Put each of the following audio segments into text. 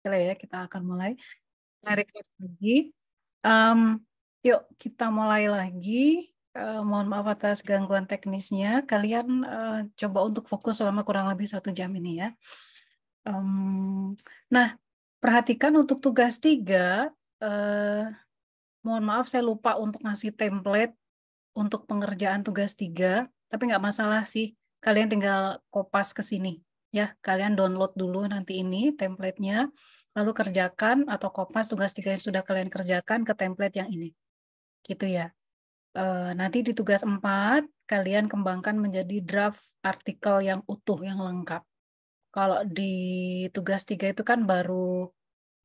Oke ya, kita akan mulai. Record lagi. Yuk kita mulai lagi. Mohon maaf atas gangguan teknisnya. Kalian coba untuk fokus selama kurang lebih 1 jam ini ya. Nah, perhatikan untuk tugas 3. Mohon maaf saya lupa untuk ngasih template untuk pengerjaan tugas 3. Tapi nggak masalah sih. Kalian tinggal kopas ke sini. Ya, kalian download dulu nanti ini template-nya. Lalu kerjakan atau kopas tugas 3 yang sudah kalian kerjakan ke template yang ini. Gitu ya. Nanti di tugas 4, kalian kembangkan menjadi draft artikel yang utuh, yang lengkap. Kalau di tugas 3 itu kan baru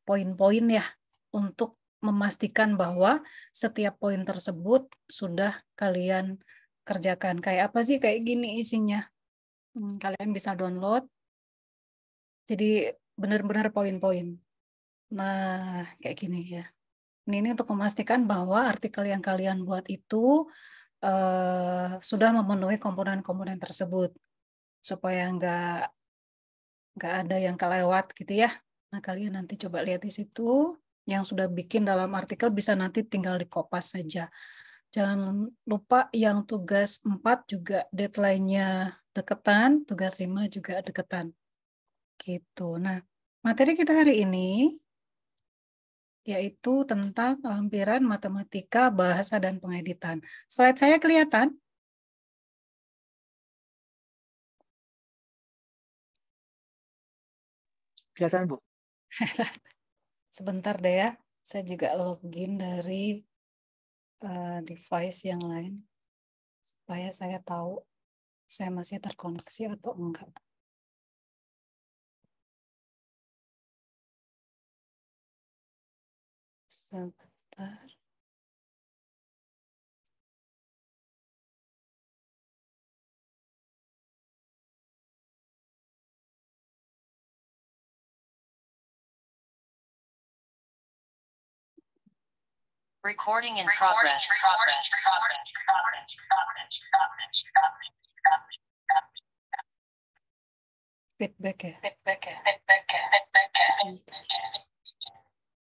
poin-poin ya, untuk memastikan bahwa setiap poin tersebut sudah kalian kerjakan. Kayak apa sih? Kayak gini isinya. Kalian bisa download. Jadi benar-benar poin-poin. Nah, kayak gini ya. Ini untuk memastikan bahwa artikel yang kalian buat itu sudah memenuhi komponen-komponen tersebut, supaya nggak ada yang kelewat gitu ya. Nah, kalian nanti coba lihat di situ. Yang sudah bikin dalam artikel bisa nanti tinggal dikopas saja. Jangan lupa yang tugas 4 juga deadline-nya deketan, tugas 5 juga deketan. Gitu. Nah, materi kita hari ini yaitu tentang lampiran matematika, bahasa, dan pengeditan. Slide saya kelihatan? Kelihatan, Bu. Sebentar deh ya, saya juga login dari device yang lain, supaya saya tahu saya masih terkoneksi atau enggak. Sebentar. Recording in progress. Feedback ya.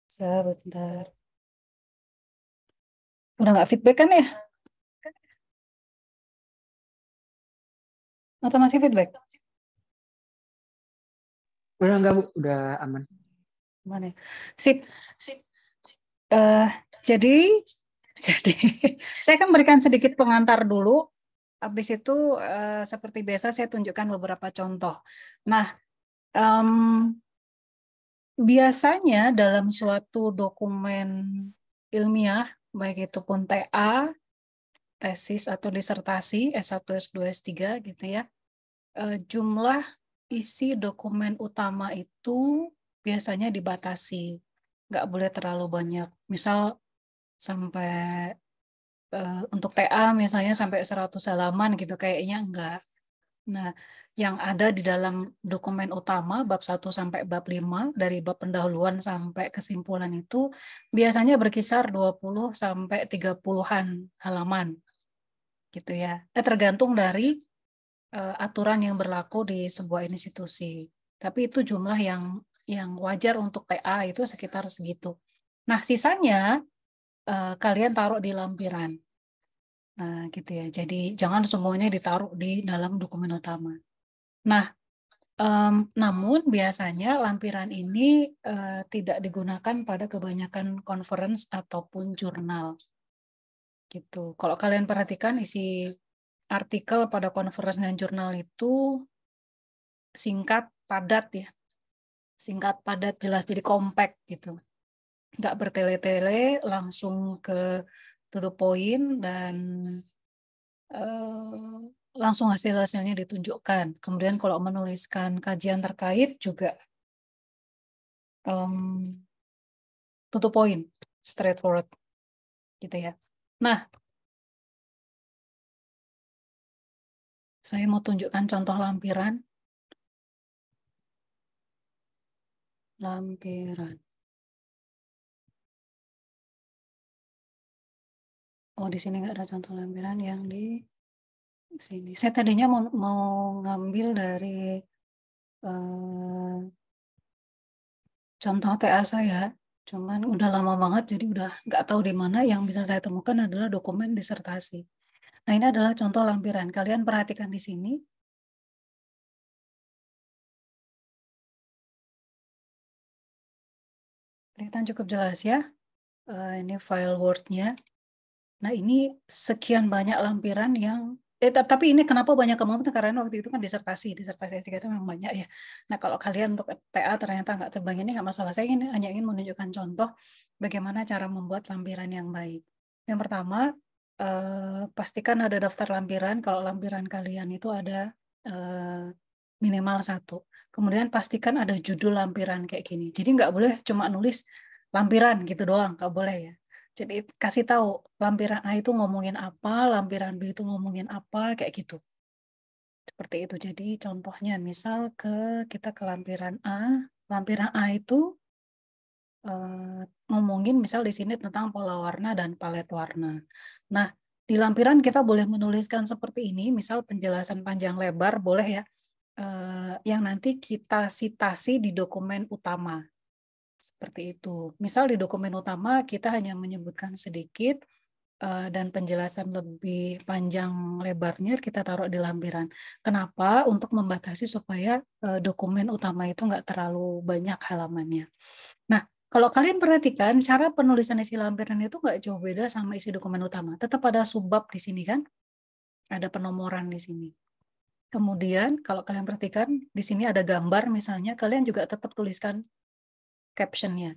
Sebentar. Udah nggak feedback kan ya? Atau masih feedback? Udah enggak, Bu. Udah aman. Mana? Sip. Jadi saya akan berikan sedikit pengantar dulu. Habis itu seperti biasa saya tunjukkan beberapa contoh. Nah, biasanya dalam suatu dokumen ilmiah, baik itu pun TA, tesis atau disertasi, S1, S2, S3 gitu ya, jumlah isi dokumen utama itu biasanya dibatasi. Nggak boleh terlalu banyak. Misal sampai untuk TA misalnya sampai 100 halaman gitu, kayaknya enggak. Nah, yang ada di dalam dokumen utama bab 1 sampai bab 5, dari bab pendahuluan sampai kesimpulan itu biasanya berkisar 20 sampai 30-an halaman gitu ya. Tergantung dari aturan yang berlaku di sebuah institusi. Tapi itu jumlah yang wajar untuk TA itu sekitar segitu. Nah, sisanya kalian taruh di lampiran. Nah, gitu ya. Jadi jangan semuanya ditaruh di dalam dokumen utama. Nah, namun biasanya lampiran ini tidak digunakan pada kebanyakan conference ataupun jurnal. Gitu. Kalau kalian perhatikan isi artikel pada conference dan jurnal itu singkat, padat ya. Singkat, padat, jelas, jadi compact gitu. Nggak bertele-tele, langsung ke to the point, dan langsung hasil-hasilnya ditunjukkan. Kemudian kalau menuliskan kajian terkait juga to the point, straightforward gitu ya. Nah, saya mau tunjukkan contoh lampiran. Lampiran. Oh, di sini nggak ada contoh lampiran yang di sini. Saya tadinya mau ngambil dari contoh TA saya, cuman udah lama banget jadi udah nggak tahu di mana. Yang bisa saya temukan adalah dokumen disertasi. Nah, ini adalah contoh lampiran. Kalian perhatikan di sini. Kelihatan cukup jelas ya. Ini file Word-nya. Nah, ini sekian banyak lampiran yang tapi ini kenapa banyak kemampuan karena waktu itu kan disertasi S3 itu memang banyak ya. Nah, kalau kalian untuk TA ternyata nggak terbang ini nggak masalah. Saya hanya ingin menunjukkan contoh bagaimana cara membuat lampiran yang baik. Yang pertama, pastikan ada daftar lampiran. Kalau lampiran kalian itu ada minimal 1. Kemudian pastikan ada judul lampiran kayak gini. Jadi nggak boleh cuma nulis lampiran gitu doang, nggak boleh ya. Jadi kasih tahu lampiran A itu ngomongin apa, lampiran B itu ngomongin apa, kayak gitu. Seperti itu. Jadi contohnya misal kita ke lampiran A. Lampiran A itu ngomongin misal di sini tentang pola warna dan palet warna. Nah, di lampiran kita boleh menuliskan seperti ini, misal penjelasan panjang lebar boleh ya, yang nanti kita citasi di dokumen utama. Seperti itu. Misal di dokumen utama kita hanya menyebutkan sedikit dan penjelasan lebih panjang lebarnya kita taruh di lampiran. Kenapa? Untuk membatasi supaya dokumen utama itu nggak terlalu banyak halamannya. Nah, kalau kalian perhatikan cara penulisan isi lampiran itu nggak jauh beda sama isi dokumen utama. Tetap ada subbab di sini kan? Ada penomoran di sini. Kemudian kalau kalian perhatikan di sini ada gambar misalnya, kalian juga tetap tuliskan caption-nya.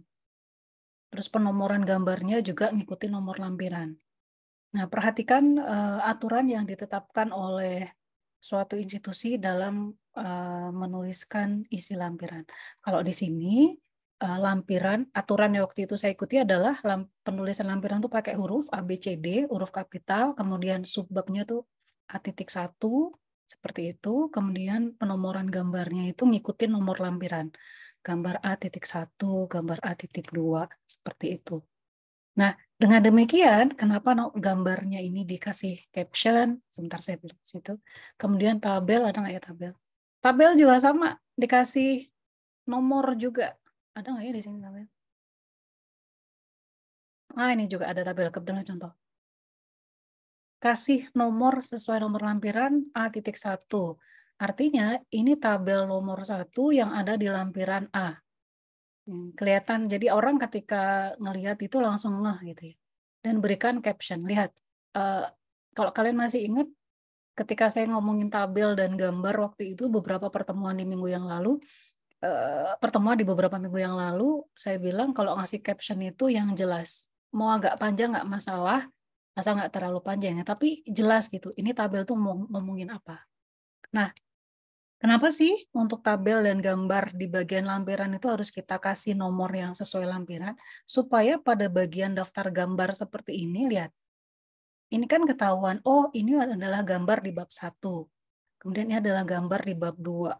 Terus penomoran gambarnya juga ngikutin nomor lampiran. Nah, perhatikan aturan yang ditetapkan oleh suatu institusi dalam menuliskan isi lampiran. Kalau di sini lampiran, aturan yang waktu itu saya ikuti adalah penulisan lampiran itu pakai huruf A, B, C, D, huruf kapital, kemudian subbabnya tuh A.1, seperti itu, kemudian penomoran gambarnya itu ngikutin nomor lampiran. Gambar A.1, gambar A.2, seperti itu. Nah, dengan demikian, kenapa gambarnya ini dikasih caption? Sebentar saya bilang situ. Kemudian tabel, ada nggak ya tabel? Tabel juga sama, dikasih nomor juga. Ada nggak ya di sini tabel? Ah, ini juga ada tabel, kebetulan contoh. Kasih nomor sesuai nomor lampiran A.1. Artinya, ini tabel nomor 1 yang ada di lampiran A. Kelihatan, jadi orang ketika ngelihat itu langsung ngeh gitu ya. Dan berikan caption. Lihat, kalau kalian masih ingat, ketika saya ngomongin tabel dan gambar waktu itu beberapa pertemuan di minggu yang lalu, di beberapa minggu yang lalu, saya bilang kalau ngasih caption itu yang jelas. Mau agak panjang nggak masalah, asal nggak terlalu panjang ya, tapi jelas gitu. Ini tabel tuh ngomongin apa. Nah, kenapa sih untuk tabel dan gambar di bagian lampiran itu harus kita kasih nomor yang sesuai lampiran? Supaya pada bagian daftar gambar seperti ini, lihat. Ini kan ketahuan, oh ini adalah gambar di bab 1. Kemudian ini adalah gambar di bab 2.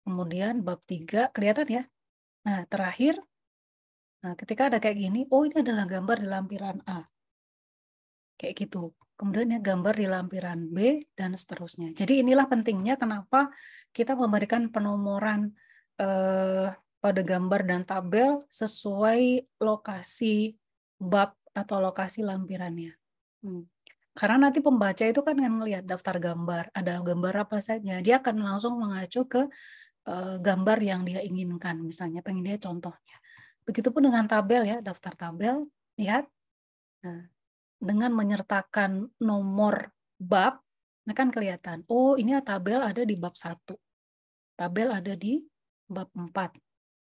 Kemudian bab 3, kelihatan ya? Nah, terakhir, ketika ada kayak gini, oh ini adalah gambar di lampiran A. Kayak gitu. Kemudian ya gambar di lampiran B, dan seterusnya. Jadi inilah pentingnya kenapa kita memberikan penomoran pada gambar dan tabel sesuai lokasi bab atau lokasi lampirannya. Karena nanti pembaca itu kan ngelihat daftar gambar, ada gambar apa saja, dia akan langsung mengacu ke gambar yang dia inginkan, misalnya pengen dia contohnya. Begitupun dengan tabel ya, daftar tabel, lihat. Nah, dengan menyertakan nomor bab, nah kan kelihatan, oh ini tabel ada di bab 1, tabel ada di bab 4,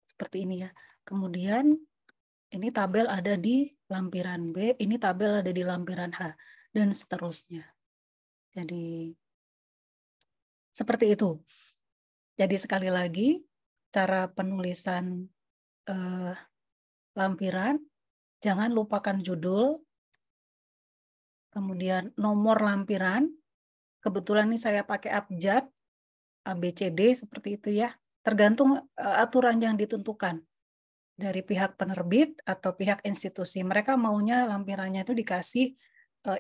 seperti ini ya. Kemudian ini tabel ada di lampiran B, ini tabel ada di lampiran H, dan seterusnya. Jadi seperti itu. Jadi sekali lagi, cara penulisan lampiran, jangan lupakan judul, kemudian nomor lampiran. Kebetulan ini saya pakai abjad, ABCD seperti itu ya. Tergantung aturan yang ditentukan dari pihak penerbit atau pihak institusi. Mereka maunya lampirannya itu dikasih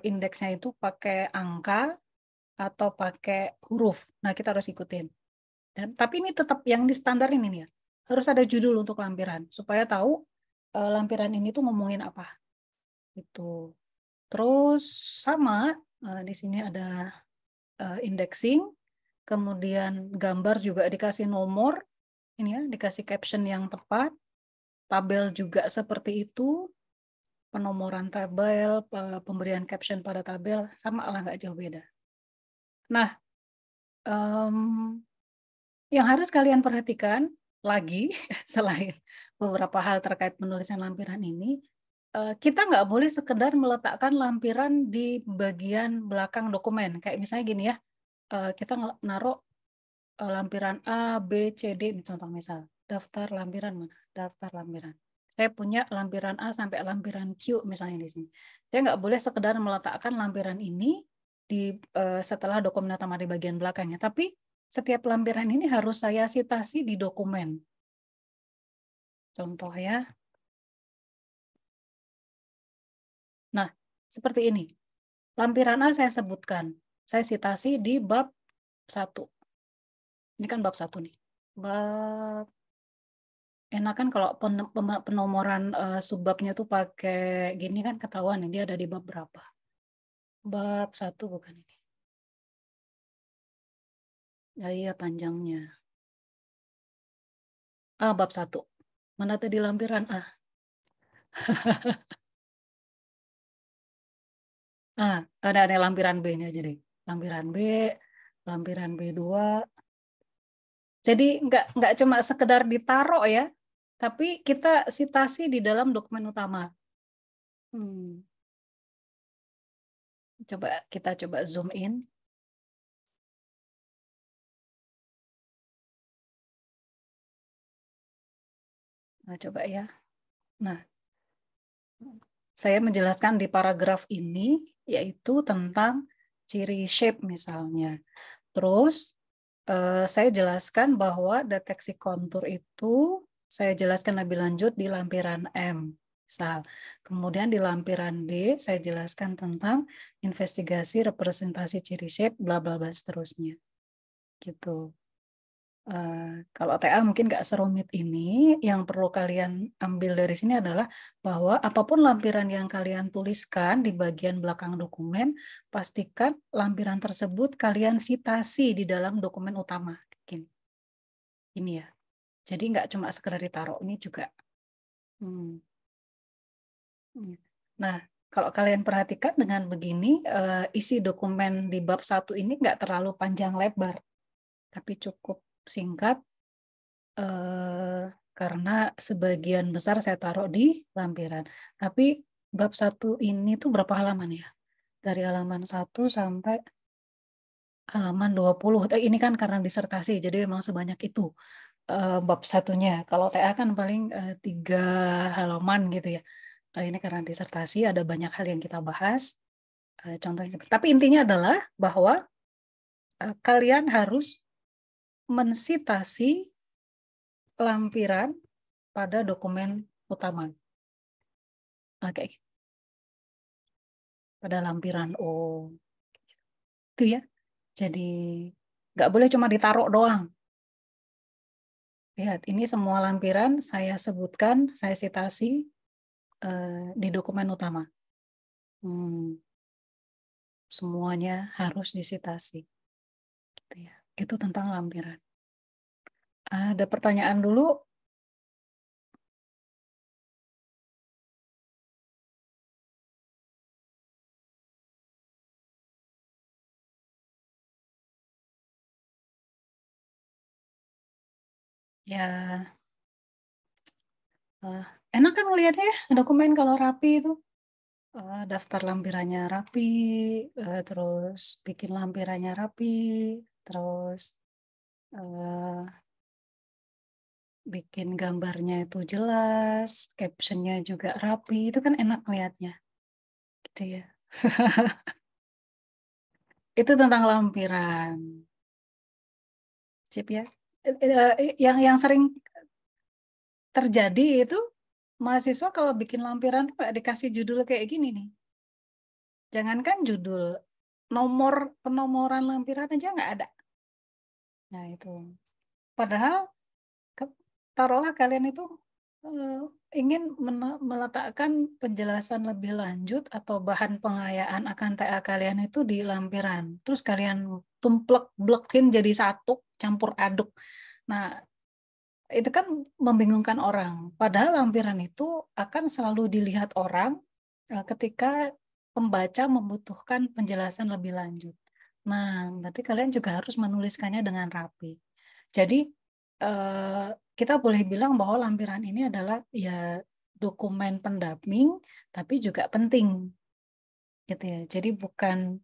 indeksnya itu pakai angka atau pakai huruf. Nah, kita harus ikutin. Tapi ini tetap yang di standar ini nih ya. harus ada judul untuk lampiran supaya tahu lampiran ini tuh ngomongin apa. Itu. Terus sama di sini ada indexing, kemudian gambar juga dikasih nomor, ini ya, dikasih caption yang tepat, tabel juga seperti itu, penomoran tabel, pemberian caption pada tabel, sama lah nggak jauh beda. Nah, yang harus kalian perhatikan lagi, selain beberapa hal terkait penulisan lampiran ini, kita nggak boleh sekedar meletakkan lampiran di bagian belakang dokumen. Kayak misalnya gini ya, kita naruh lampiran A, B, C, D, contoh misal. Daftar lampiran mana? Daftar lampiran. Saya punya lampiran A sampai lampiran Q misalnya di sini. Saya nggak boleh sekedar meletakkan lampiran ini di setelah dokumen utama di bagian belakangnya. Tapi setiap lampiran ini harus saya citasi di dokumen. Contoh ya. Nah, seperti ini. Lampiran A saya sebutkan. Saya citasi di bab 1. Ini kan bab 1 nih. Bab enakan kalau penomoran subbabnya tuh pakai gini kan ketahuan dia ada di bab berapa. Bab 1 bukan ini. Ya iya panjangnya. Bab 1. Mana tadi lampiran A? Ada lampiran B-nya aja deh. Lampiran B, lampiran B2. Jadi nggak cuma sekedar ditaruh ya, tapi kita citasi di dalam dokumen utama. Kita coba zoom in. Nah, coba ya. Nah, saya menjelaskan di paragraf ini yaitu tentang ciri shape misalnya. Terus saya jelaskan bahwa deteksi kontur itu saya jelaskan lebih lanjut di lampiran M. Misal. Kemudian di lampiran D saya jelaskan tentang investigasi representasi ciri shape bla bla bla seterusnya. Gitu. Kalau TA mungkin nggak serumit ini, yang perlu kalian ambil dari sini adalah bahwa apapun lampiran yang kalian tuliskan di bagian belakang dokumen, pastikan lampiran tersebut kalian citasi di dalam dokumen utama. Ini ya, jadi nggak cuma sekedar ditaruh, ini juga. Nah, kalau kalian perhatikan dengan begini, isi dokumen di bab 1 ini nggak terlalu panjang lebar, tapi cukup singkat, karena sebagian besar saya taruh di lampiran. Tapi bab 1 ini tuh berapa halaman ya? Dari halaman 1 sampai halaman 20. Ini kan karena disertasi, jadi memang sebanyak itu bab satunya. Kalau TA kan paling 3 halaman gitu ya. Kali ini karena disertasi ada banyak hal yang kita bahas. Contohnya, tapi intinya adalah bahwa kalian harus mensitasi lampiran pada dokumen utama. Oke. Pada lampiran O. Itu ya. Jadi nggak boleh cuma ditaruh doang. Lihat, ini semua lampiran saya sebutkan, saya citasi di dokumen utama. Semuanya harus disitasi. Gitu ya. Itu tentang lampiran. Ada pertanyaan dulu? Ya, enak kan ngelihatnya ya, dokumen kalau rapi itu. Daftar lampirannya rapi, terus bikin lampirannya rapi, terus bikin gambarnya itu jelas, captionnya juga rapi, itu kan enak ngelihatnya. Gitu ya. Itu tentang lampiran. Sip ya. Yang sering terjadi itu mahasiswa kalau bikin lampiran tuh nggak dikasih judul kayak gini nih. Jangankan judul, nomor penomoran lampiran aja nggak ada. Nah itu. Padahal taruhlah kalian itu ingin meletakkan penjelasan lebih lanjut atau bahan pengayaan akan TA kalian itu di lampiran. Terus kalian tumplek-blekin jadi satu, campur aduk. Nah, itu kan membingungkan orang. Padahal lampiran itu akan selalu dilihat orang ketika pembaca membutuhkan penjelasan lebih lanjut. Nah, berarti kalian juga harus menuliskannya dengan rapi. Jadi kita boleh bilang bahwa lampiran ini adalah ya dokumen pendamping, tapi juga penting, gitu ya. Jadi bukan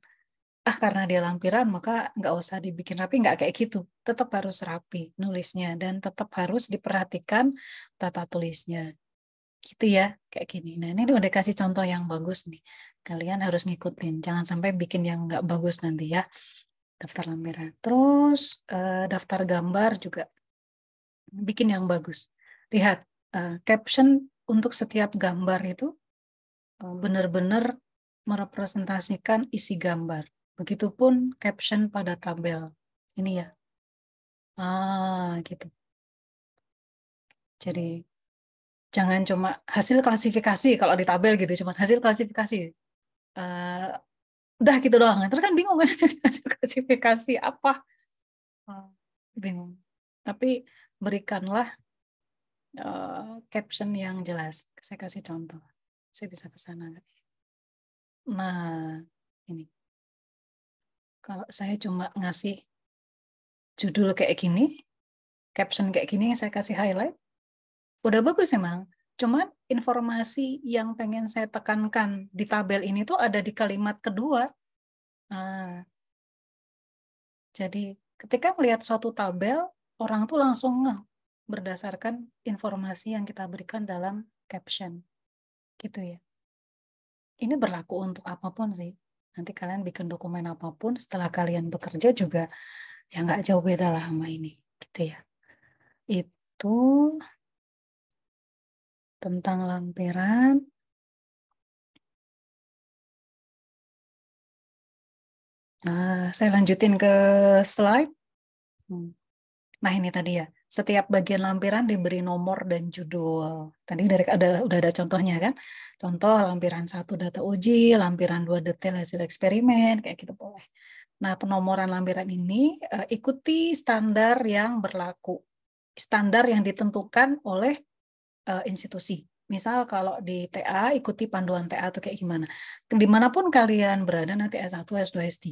karena dia lampiran maka nggak usah dibikin rapi, nggak kayak gitu. Tetap harus rapi nulisnya dan tetap harus diperhatikan tata tulisnya, gitu ya, kayak gini. Nah ini udah kasih contoh yang bagus nih. Kalian harus ngikutin, jangan sampai bikin yang nggak bagus nanti ya. Daftar lampiran. Terus daftar gambar juga bikin yang bagus. Lihat, caption untuk setiap gambar itu benar-benar merepresentasikan isi gambar. Begitupun caption pada tabel. Ini ya. Gitu. Jadi jangan cuma hasil klasifikasi kalau di tabel gitu, cuma hasil klasifikasi. Udah gitu doang. Terus kan bingung kan jadi hasil klasifikasi apa? Bingung. Tapi berikanlah caption yang jelas. Saya kasih contoh. Saya bisa ke sana. Nah, ini. Kalau saya cuma ngasih judul kayak gini, caption kayak gini yang saya kasih highlight, udah bagus emang. Cuman informasi yang pengen saya tekankan di tabel ini tuh ada di kalimat kedua. Nah, jadi ketika melihat suatu tabel, orang tuh langsung ngeh berdasarkan informasi yang kita berikan dalam caption. Gitu ya. Ini berlaku untuk apapun sih. Nanti kalian bikin dokumen apapun, setelah kalian bekerja juga ya nggak jauh beda lah sama ini. Gitu ya. Itu tentang lampiran. Saya lanjutin ke slide. Nah ini tadi ya, setiap bagian lampiran diberi nomor dan judul. Tadi udah ada contohnya kan? Contoh lampiran 1 data uji, lampiran 2 detail hasil eksperimen, kayak gitu boleh. Nah penomoran lampiran ini ikuti standar yang berlaku. Standar yang ditentukan oleh institusi. Misal kalau di TA, ikuti panduan TA itu kayak gimana. Dimanapun kalian berada, nanti S1, S2, S3,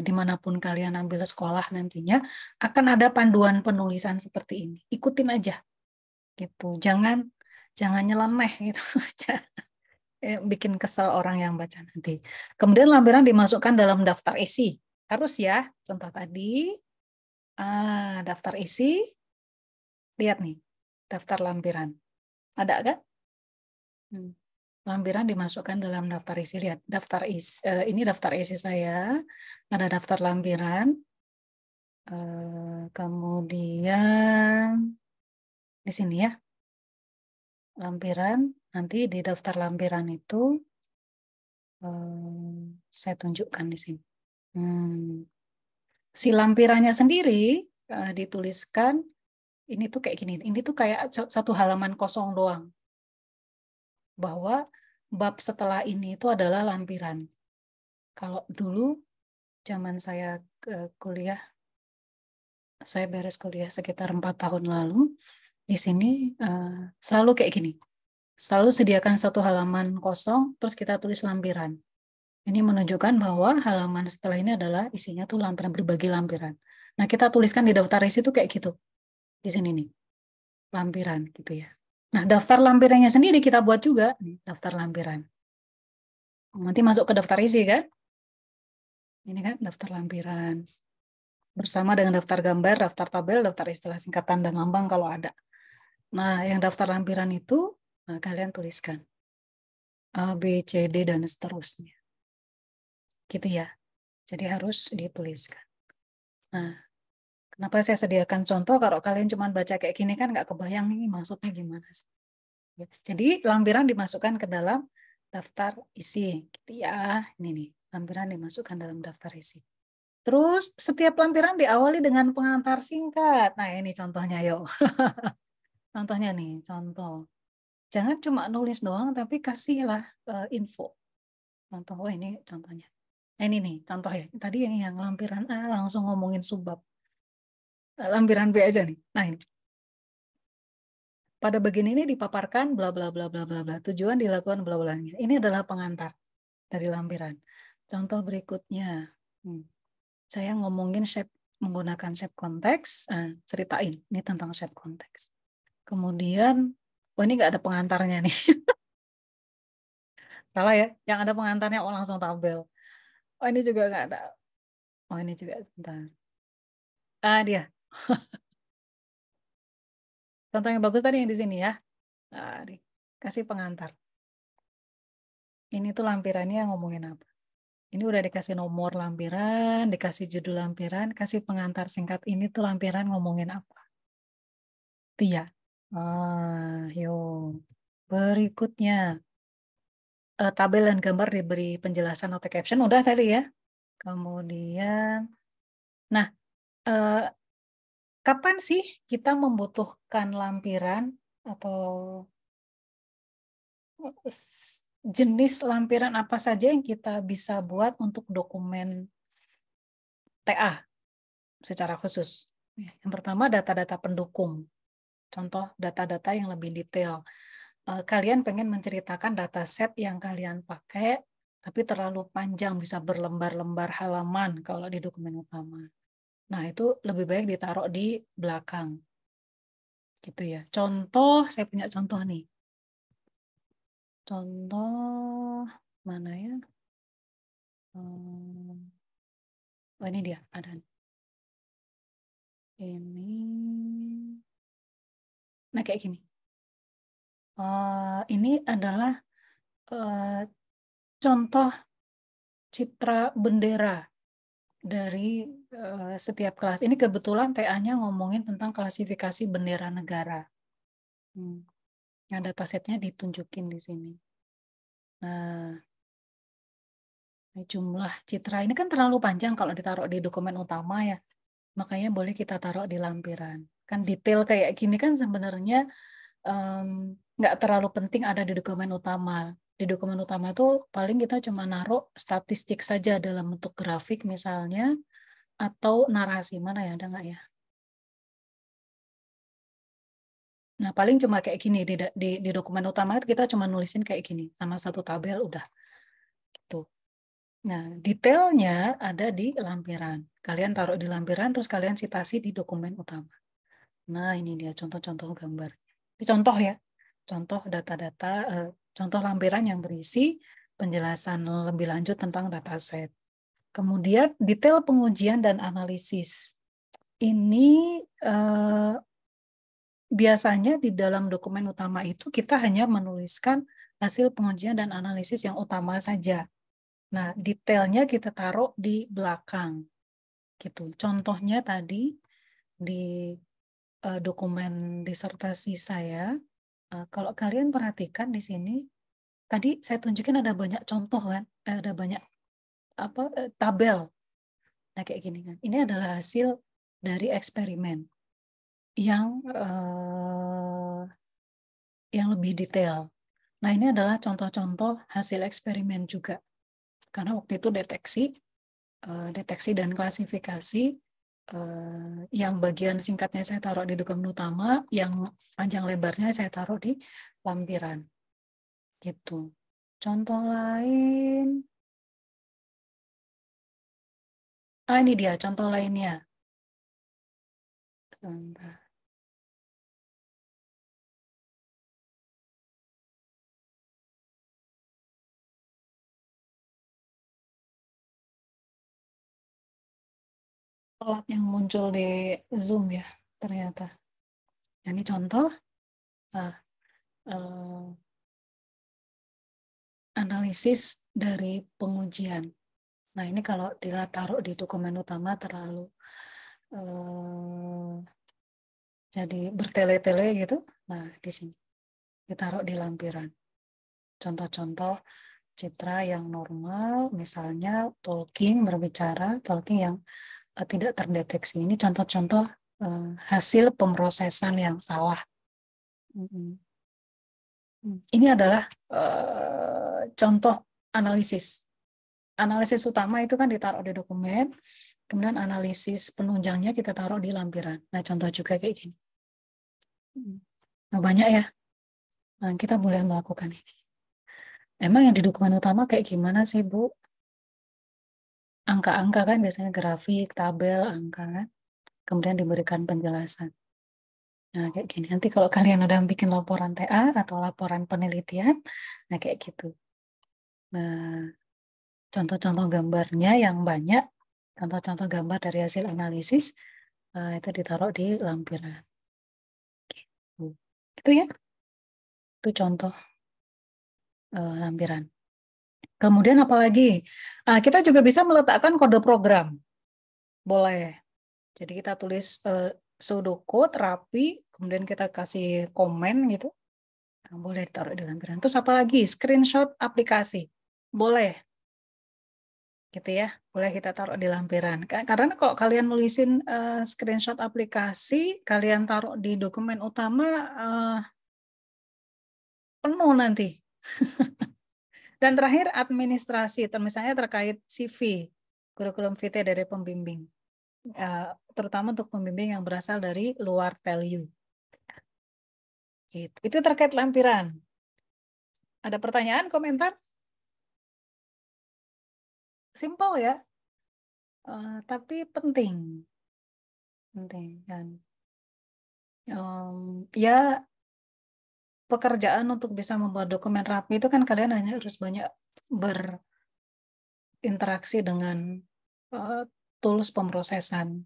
dimanapun kalian ambil sekolah nantinya, akan ada panduan penulisan seperti ini. Ikutin aja. Gitu. Jangan nyeleneh gitu. Bikin kesel orang yang baca nanti. Kemudian lampiran dimasukkan dalam daftar isi. Harus ya, contoh tadi. Daftar isi, lihat nih, daftar lampiran. Ada kan? Lampiran dimasukkan dalam daftar isi. Lihat, daftar isi. Ini daftar isi saya. Ada daftar lampiran. Kemudian di sini ya, lampiran. Nanti di daftar lampiran itu saya tunjukkan di sini. Si lampirannya sendiri dituliskan. Ini tuh kayak gini. Ini tuh kayak satu halaman kosong doang. Bahwa bab setelah ini itu adalah lampiran. Kalau dulu zaman saya kuliah, saya beres kuliah sekitar 4 tahun lalu, di sini selalu kayak gini. Selalu sediakan satu halaman kosong, terus kita tulis lampiran. Ini menunjukkan bahwa halaman setelah ini adalah isinya tuh lampiran, berbagi lampiran. Nah, kita tuliskan di daftar isi itu kayak gitu. Di sini nih, lampiran gitu ya. Nah, daftar lampirannya sendiri kita buat juga, nih, daftar lampiran. Nanti masuk ke daftar isi kan? Ini kan daftar lampiran. Bersama dengan daftar gambar, daftar tabel, daftar istilah singkatan dan lambang kalau ada. Nah, yang daftar lampiran itu kalian tuliskan A, B, C, D dan seterusnya. Gitu ya. Jadi harus dituliskan. Nah, kenapa saya sediakan contoh? Kalau kalian cuma baca kayak gini kan nggak kebayang nih maksudnya gimana sih. Jadi lampiran dimasukkan ke dalam daftar isi. Gitu ya. Ini nih, lampiran dimasukkan dalam daftar isi. Terus setiap lampiran diawali dengan pengantar singkat. Nah, ini contohnya, yuk. Contohnya nih, contoh. Jangan cuma nulis doang, tapi kasihlah info. Contoh, oh ini contohnya. Ini nih, contoh ya. Tadi ini yang lampiran A langsung ngomongin subbab. Lampiran B aja nih. Nah, ini. Pada bagian ini dipaparkan bla bla bla bla bla bla. Tujuan dilakukan bla bla. Ini adalah pengantar dari lampiran. Contoh berikutnya. Saya ngomongin shape menggunakan shape konteks. Ceritain ini tentang shape konteks. Kemudian, oh ini nggak ada pengantarnya nih. Salah ya, yang ada pengantarnya oh langsung tabel. Oh ini juga nggak ada. Oh ini juga sebentar. Dia. Contoh yang bagus tadi yang di sini ya. Kasih pengantar. Ini tuh lampirannya ngomongin apa? Ini udah dikasih nomor lampiran, dikasih judul lampiran, kasih pengantar singkat. Ini tuh lampiran ngomongin apa? Tia. Yuk. Berikutnya. Tabel dan gambar diberi penjelasan atau caption. Udah tadi ya. Kemudian. Nah, kapan sih kita membutuhkan lampiran atau jenis lampiran apa saja yang kita bisa buat untuk dokumen TA secara khusus? Yang pertama data-data pendukung. Contoh data-data yang lebih detail. Kalian pengen menceritakan dataset yang kalian pakai, tapi terlalu panjang, bisa berlembar-lembar halaman kalau di dokumen utama. Nah, itu lebih baik ditaruh di belakang. Gitu ya. Contoh, saya punya contoh nih. Contoh, mana ya? Oh, ini dia, ada. Ini. Nah, kayak gini. Ini adalah contoh citra bendera dari setiap kelas. Ini kebetulan TA-nya ngomongin tentang klasifikasi bendera negara. Yang datasetnya ditunjukin di sini. Nah, jumlah citra ini kan terlalu panjang kalau ditaruh di dokumen utama ya. Makanya boleh kita taruh di lampiran. Kan detail kayak gini kan sebenarnya nggak terlalu penting ada di dokumen utama. Di dokumen utama itu paling kita cuma naruh statistik saja dalam bentuk grafik misalnya, atau narasi. Mana ya, ada nggak ya? Nah, paling cuma kayak gini. Di dokumen utama kita cuma nulisin kayak gini. Sama satu tabel udah. Gitu. Nah, detailnya ada di lampiran. Kalian taruh di lampiran, terus kalian citasi di dokumen utama. Nah, ini dia contoh-contoh gambar. Ini contoh ya. Contoh data-data, contoh lampiran yang berisi penjelasan lebih lanjut tentang dataset. Kemudian detail pengujian dan analisis. Ini biasanya di dalam dokumen utama itu kita hanya menuliskan hasil pengujian dan analisis yang utama saja. Nah, detailnya kita taruh di belakang. Gitu. Contohnya tadi di dokumen disertasi saya, kalau kalian perhatikan di sini, tadi saya tunjukin ada banyak contoh kan, ada banyak tabel. Nah kayak gini kan, ini adalah hasil dari eksperimen yang lebih detail. Nah ini adalah contoh-contoh hasil eksperimen juga, karena waktu itu deteksi dan klasifikasi. Yang bagian singkatnya saya taruh di dokumen utama, yang panjang lebarnya saya taruh di lampiran. Gitu. Contoh lain. Ini dia contoh lainnya. Sebentar. Telat yang muncul di Zoom ya, ternyata. Ini contoh analisis dari pengujian. Nah ini kalau ditaruh di dokumen utama terlalu jadi bertele-tele gitu. Nah di sini ditaruh di lampiran. Contoh-contoh citra yang normal, misalnya talking, berbicara, talking yang tidak terdeteksi. Ini contoh-contoh hasil pemrosesan yang salah. Ini adalah contoh analisis. Analisis utama itu kan ditaruh di dokumen, kemudian analisis penunjangnya kita taruh di lampiran. Nah, contoh juga kayak gini. Nah, banyak ya. Nah, kita boleh melakukan ini. Emang yang di dokumen utama kayak gimana sih, Bu? Angka-angka kan biasanya grafik, tabel, angka kan. Kemudian diberikan penjelasan. Nah, kayak gini. Nanti kalau kalian udah bikin laporan TA atau laporan penelitian, nah kayak gitu. Nah, contoh-contoh gambarnya yang banyak, contoh-contoh gambar dari hasil analisis, itu ditaruh di lampiran. Gitu. Itu ya, itu contoh lampiran. Kemudian apalagi? Kita juga bisa meletakkan kode program. Boleh. Jadi kita tulis pseudocode rapi, kemudian kita kasih komen gitu. Nah, boleh ditaruh di lampiran. Terus apalagi? Screenshot aplikasi. Boleh. Gitu ya. Boleh kita taruh di lampiran. Karena kalau kalian nulisin screenshot aplikasi, kalian taruh di dokumen utama, penuh nanti. Dan terakhir administrasi, misalnya terkait CV, kurikulum vitae dari pembimbing, terutama untuk pembimbing yang berasal dari luar TELU. Gitu. Itu terkait lampiran. Ada pertanyaan, komentar? Simple ya, tapi penting kan. Ya, pekerjaan untuk bisa membuat dokumen rapi itu kan kalian hanya harus banyak berinteraksi dengan tools pemrosesan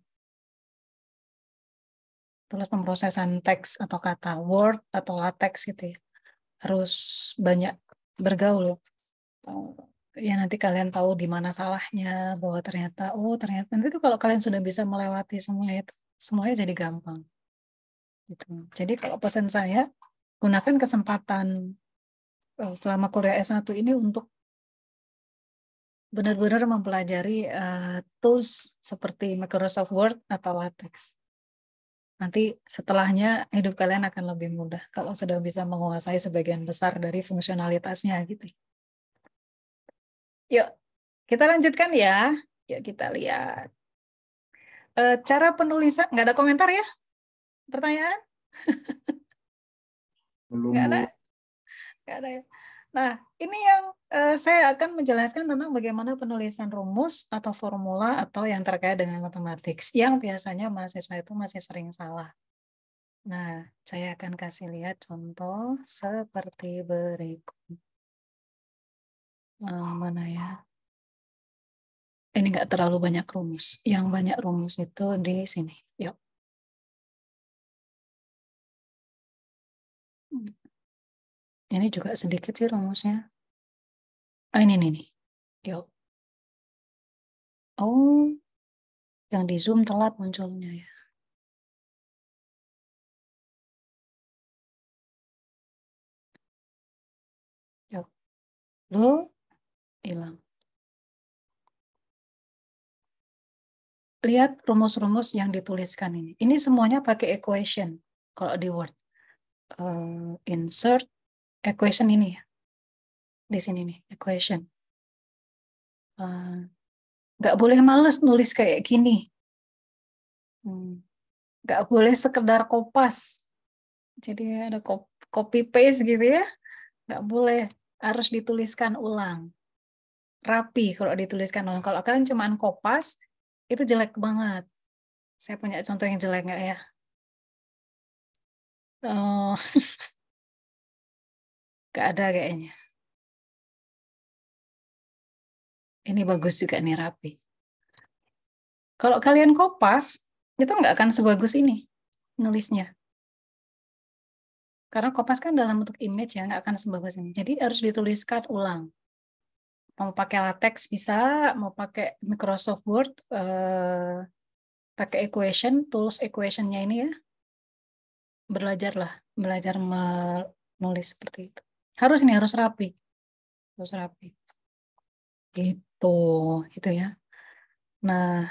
teks atau kata Word atau LaTeX gitu ya. Harus banyak bergaul. Ya nanti kalian tahu di mana salahnya, bahwa ternyata nanti itu kalau kalian sudah bisa melewati semua itu, semuanya jadi gampang. Gitu. Jadi kalau pesan saya, gunakan kesempatan selama kuliah S1 ini untuk benar-benar mempelajari tools seperti Microsoft Word atau LaTeX. Nanti setelahnya hidup kalian akan lebih mudah kalau sudah bisa menguasai sebagian besar dari fungsionalitasnya gitu. Yuk, kita lanjutkan ya. Yuk kita lihat. Cara penulisan, nggak ada komentar ya? Pertanyaan? Belum, Nggak Bu. ada? Nggak ada ya? Nah, ini yang saya akan menjelaskan tentang bagaimana penulisan rumus atau formula atau yang terkait dengan matematik yang biasanya mahasiswa itu masih sering salah. Nah, saya akan kasih lihat contoh seperti berikut. Mana ya? Ini nggak terlalu banyak rumus. Yang banyak rumus itu di sini. Yuk. Ini juga sedikit sih rumusnya. Ini nih. Yuk. Oh, yang di Zoom telat munculnya ya. Yuk. Loh, hilang. Lihat rumus-rumus yang dituliskan ini. Ini semuanya pakai equation. Kalau di Word. Insert equation ini ya. Di sini nih, equation. Nggak boleh males nulis kayak gini. Nggak boleh sekedar kopas. Jadi ada copy paste gitu ya. Nggak boleh. Harus dituliskan ulang. Rapi kalau dituliskan ulang. Kalau kalian cuman kopas, itu jelek banget. Saya punya contoh yang jelek nggak ya? Nggak ada kayaknya. Ini bagus juga nih, rapi. Kalau kalian kopas, itu nggak akan sebagus ini nulisnya. Karena kopas kan dalam bentuk image ya, nggak akan sebagus ini. Jadi harus dituliskan ulang. Mau pakai LaTeX bisa, mau pakai Microsoft Word, pakai equation, tools equation-nya ini ya. Belajar menulis seperti itu. Harus rapi. Harus rapi. Itu ya. Nah,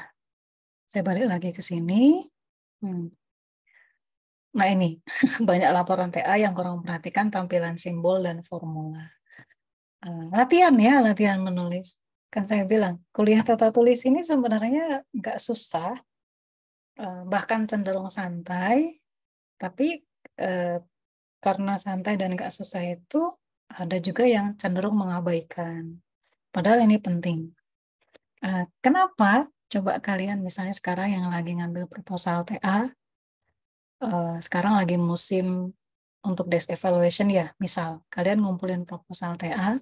saya balik lagi ke sini. Nah ini, banyak laporan TA yang kurang perhatikan tampilan simbol dan formula. Latihan ya, latihan menulis. Kan saya bilang, kuliah tata tulis ini sebenarnya nggak susah, bahkan cenderung santai, tapi karena santai dan nggak susah itu, ada juga yang cenderung mengabaikan. Padahal ini penting. Kenapa? Coba kalian misalnya sekarang yang lagi ngambil proposal TA, sekarang lagi musim untuk desk evaluation ya, misal kalian ngumpulin proposal TA,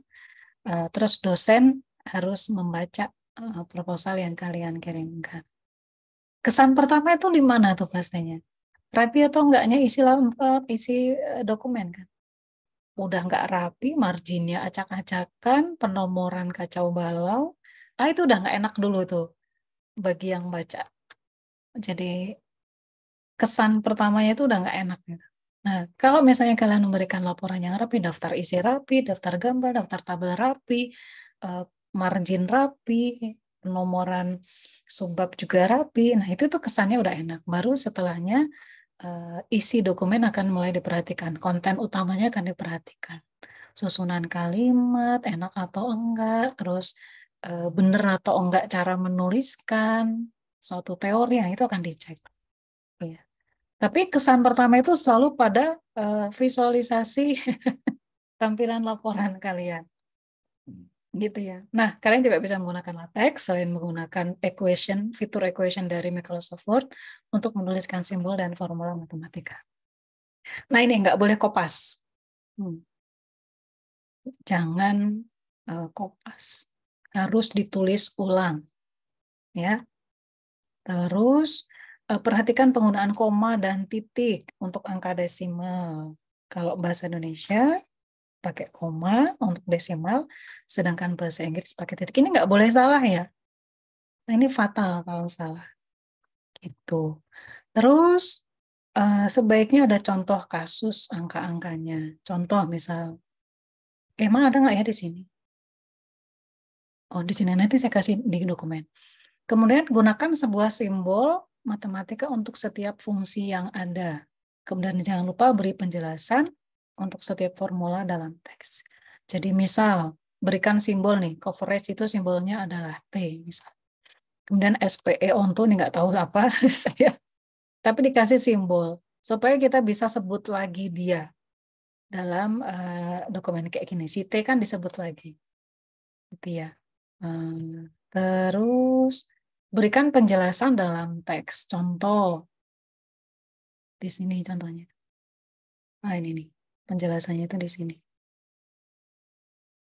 terus dosen harus membaca proposal yang kalian kirimkan. Kesan pertama itu di mana tuh pastinya? Rapi atau enggaknya isi dokumen kan? Udah nggak rapi, marginnya acak-acakan, penomoran kacau balau, itu udah nggak enak dulu tuh bagi yang baca. Jadi kesan pertamanya itu udah nggak enak gitu. Nah, kalau misalnya kalian memberikan laporan yang rapi, daftar isi rapi, daftar gambar, daftar tabel rapi, margin rapi, penomoran subbab juga rapi, nah itu tuh kesannya udah enak. Baru setelahnya isi dokumen akan mulai diperhatikan, konten utamanya akan diperhatikan. Susunan kalimat, enak atau enggak, terus benar atau enggak cara menuliskan, suatu teori, yang itu akan dicek. Iya. Tapi kesan pertama itu selalu pada visualisasi tampilan laporan kalian. Gitu ya. Nah, kalian juga bisa menggunakan LaTeX selain menggunakan fitur equation dari Microsoft Word untuk menuliskan simbol dan formula matematika. Nah, ini nggak boleh kopas. Jangan kopas. Harus ditulis ulang. Ya. Terus perhatikan penggunaan koma dan titik untuk angka desimal. Kalau bahasa Indonesia pakai koma untuk desimal, sedangkan bahasa Inggris pakai titik. Ini nggak boleh salah ya. Nah, ini fatal kalau salah. Gitu. Terus sebaiknya ada contoh kasus angka-angkanya. Contoh misal, emang ada nggak ya di sini? Oh, di sini nanti saya kasih di dokumen. Kemudian gunakan sebuah simbol matematika untuk setiap fungsi yang ada. Kemudian jangan lupa beri penjelasan untuk setiap formula dalam teks. Jadi misal, berikan simbol nih, coverage itu simbolnya adalah T misal. Kemudian SPE onto nih nggak tahu apa saya, tapi dikasih simbol supaya kita bisa sebut lagi dia dalam dokumen kayak gini. Si T kan disebut lagi, gitu ya. Terus berikan penjelasan dalam teks. Contoh di sini contohnya. Nah ini nih penjelasannya itu di sini.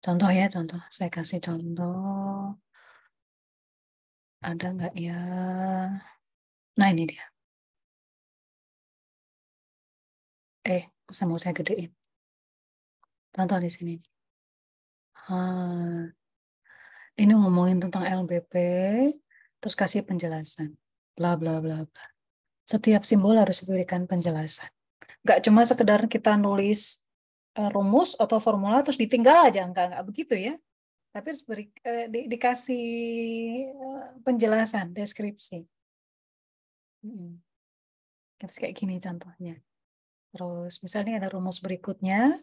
Contoh ya, contoh. Saya kasih contoh. Ada nggak ya? Nah ini dia. Mau saya gedein. Contoh di sini. Ini ngomongin tentang LBP, terus kasih penjelasan. Bla bla bla bla. Setiap simbol harus diberikan penjelasan. Nggak cuma sekedar kita nulis rumus atau formula terus ditinggal aja, nggak begitu ya. Tapi harus dikasih penjelasan, deskripsi. Terus kayak gini contohnya. Terus misalnya ada rumus berikutnya,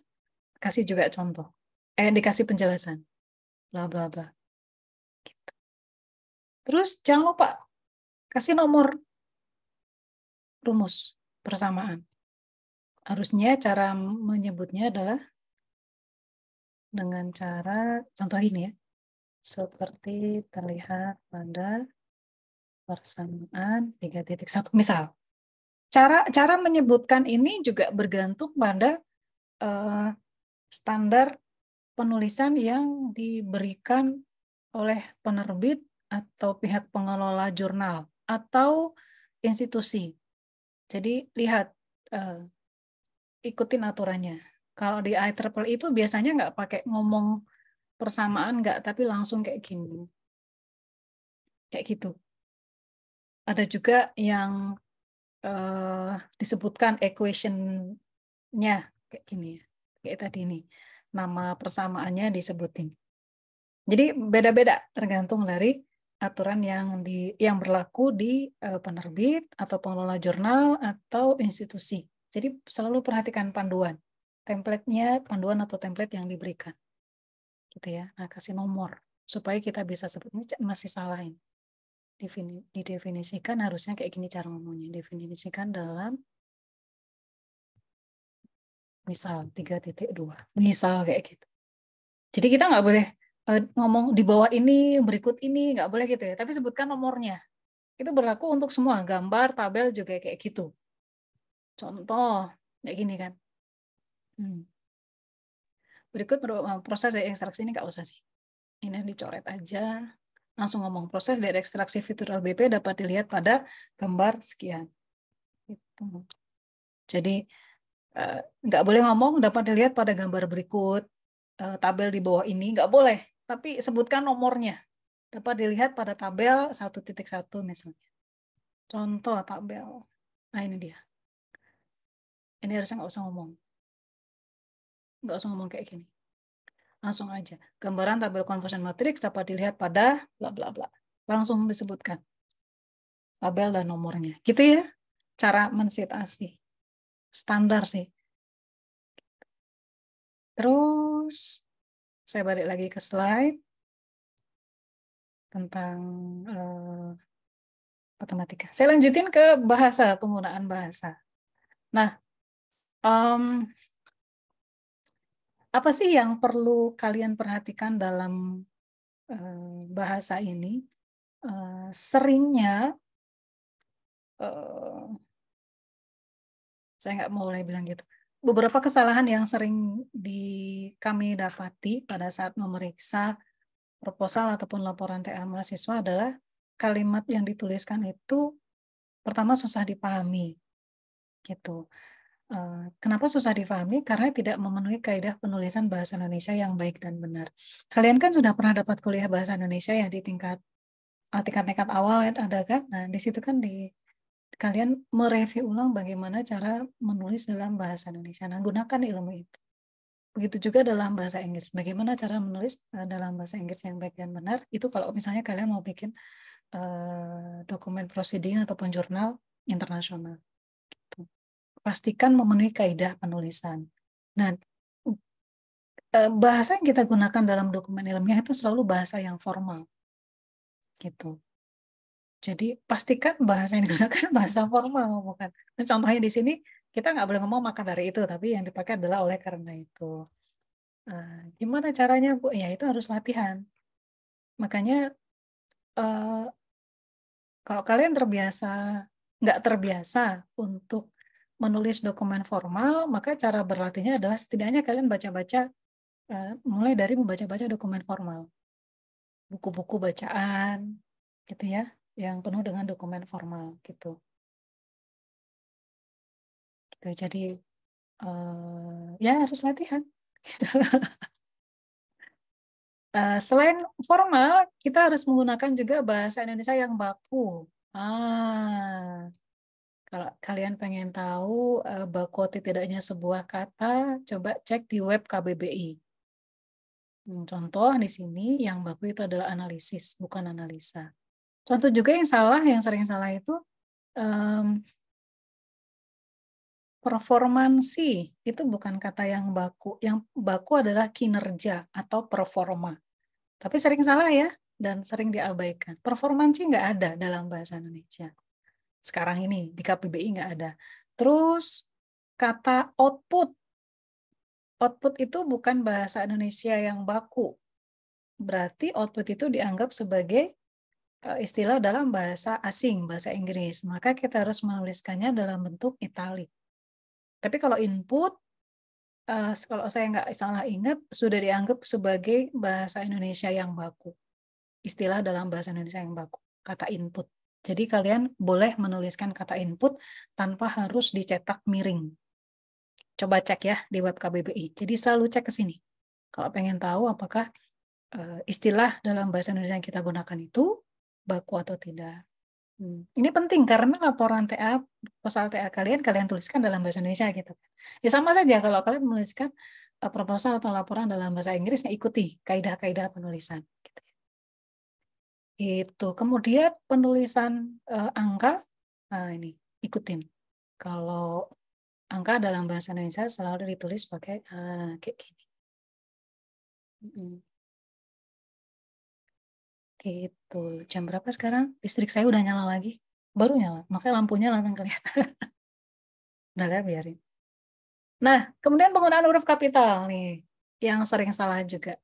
kasih juga contoh. Dikasih penjelasan. Bla bla bla. Gitu. Terus jangan lupa kasih nomor rumus persamaan. Harusnya cara menyebutnya adalah dengan cara contoh ini ya. Seperti terlihat pada persamaan 3.1. Misal, cara menyebutkan ini juga bergantung pada standar penulisan yang diberikan oleh penerbit atau pihak pengelola jurnal atau institusi. Jadi lihat, ikutin aturannya. Kalau di IEEE itu biasanya nggak pakai ngomong persamaan, nggak, tapi langsung kayak gini. Kayak gitu. Ada juga yang disebutkan equation-nya kayak gini ya. Kayak tadi ini. Nama persamaannya disebutin. Jadi beda-beda tergantung dari aturan yang berlaku di penerbit atau pengelola jurnal atau institusi. Jadi selalu perhatikan panduan, panduan atau template yang diberikan, gitu ya. Nah, kasih nomor supaya kita bisa sebut ini masih salah ini. Didefinisikan harusnya kayak gini cara ngomongnya. Definisikan dalam misal 3.2, misal kayak gitu. Jadi kita nggak boleh ngomong di bawah ini, berikut ini, nggak boleh gitu ya. Tapi sebutkan nomornya. Itu berlaku untuk semua, gambar, tabel juga kayak gitu. Contoh, kayak gini kan. Berikut proses dari ekstraksi ini nggak usah sih. Ini dicoret aja. Langsung ngomong, proses dari ekstraksi fitur LBP dapat dilihat pada gambar sekian. Gitu. Jadi, nggak boleh ngomong dapat dilihat pada gambar berikut, tabel di bawah ini, nggak boleh. Tapi sebutkan nomornya. Dapat dilihat pada tabel 1.1 misalnya. Contoh tabel. Nah ini dia. Ini harusnya nggak usah ngomong. Nggak usah ngomong kayak gini. Langsung aja. Gambaran tabel conversion matrix dapat dilihat pada bla bla bla. Langsung disebutkan. Tabel dan nomornya. Gitu ya. Cara mensitasi. Standar sih. Terus saya balik lagi ke slide tentang matematika. Saya lanjutin ke bahasa, penggunaan bahasa. Nah, apa sih yang perlu kalian perhatikan dalam bahasa ini? Seringnya, saya nggak mau mulai bilang gitu. Beberapa kesalahan yang sering kami dapati pada saat memeriksa proposal ataupun laporan TA mahasiswa adalah kalimat yang dituliskan itu pertama susah dipahami, gitu. Kenapa susah dipahami? Karena tidak memenuhi kaidah penulisan bahasa Indonesia yang baik dan benar. Kalian kan sudah pernah dapat kuliah bahasa Indonesia ya di tingkat awal ada kan? Nah di situ kan kalian mereview ulang bagaimana cara menulis dalam bahasa Indonesia. Nah gunakan ilmu itu. Begitu juga dalam bahasa Inggris. Bagaimana cara menulis dalam bahasa Inggris yang baik dan benar? Itu kalau misalnya kalian mau bikin dokumen proceeding ataupun jurnal internasional. Gitu. Pastikan memenuhi kaidah penulisan. Nah, bahasa yang kita gunakan dalam dokumen ilmiah itu selalu bahasa yang formal. Gitu. Jadi pastikan bahasa yang digunakan bahasa formal, bukan. Contohnya di sini kita nggak boleh ngomong maka dari itu, tapi yang dipakai adalah oleh karena itu. Gimana caranya, Bu? Ya itu harus latihan. Makanya kalau kalian nggak terbiasa untuk menulis dokumen formal, maka cara berlatihnya adalah setidaknya kalian baca-baca, mulai dari membaca-baca dokumen formal, buku-buku bacaan, gitu ya, yang penuh dengan dokumen formal, gitu. Jadi ya harus latihan. Selain formal, kita harus menggunakan juga bahasa Indonesia yang baku. Kalau kalian pengen tahu baku atau tidaknya sebuah kata, coba cek di web KBBI. Contoh di sini yang baku itu adalah analisis, bukan analisa. Contoh juga yang sering salah itu performansi. Itu bukan kata yang baku. Yang baku adalah kinerja atau performa. Tapi sering salah ya, dan sering diabaikan. Performansi nggak ada dalam bahasa Indonesia. Sekarang ini di KBBI nggak ada. Terus kata output. Output itu bukan bahasa Indonesia yang baku. Berarti output itu dianggap sebagai istilah dalam bahasa asing, bahasa Inggris. Maka kita harus menuliskannya dalam bentuk italik. Tapi kalau input, kalau saya nggak salah ingat, sudah dianggap sebagai bahasa Indonesia yang baku. Istilah dalam bahasa Indonesia yang baku, kata input. Jadi kalian boleh menuliskan kata input tanpa harus dicetak miring. Coba cek ya di web KBBI. Jadi selalu cek ke sini. Kalau pengen tahu apakah istilah dalam bahasa Indonesia yang kita gunakan itu baku atau tidak. Ini penting karena laporan TA, proposal TA kalian tuliskan dalam bahasa Indonesia gitu. Ya sama saja kalau kalian menuliskan proposal atau laporan dalam bahasa Inggris, ikuti kaidah-kaidah penulisan. Itu. Kemudian penulisan angka, nah ini ikutin. Kalau angka dalam bahasa Indonesia selalu ditulis pakai kayak gini. Gitu. Jam berapa sekarang? Listrik saya udah nyala lagi. Baru nyala, makanya lampunya langsung kelihatan. Udah lah, biarin. Nah, kemudian penggunaan huruf kapital nih, yang sering salah juga.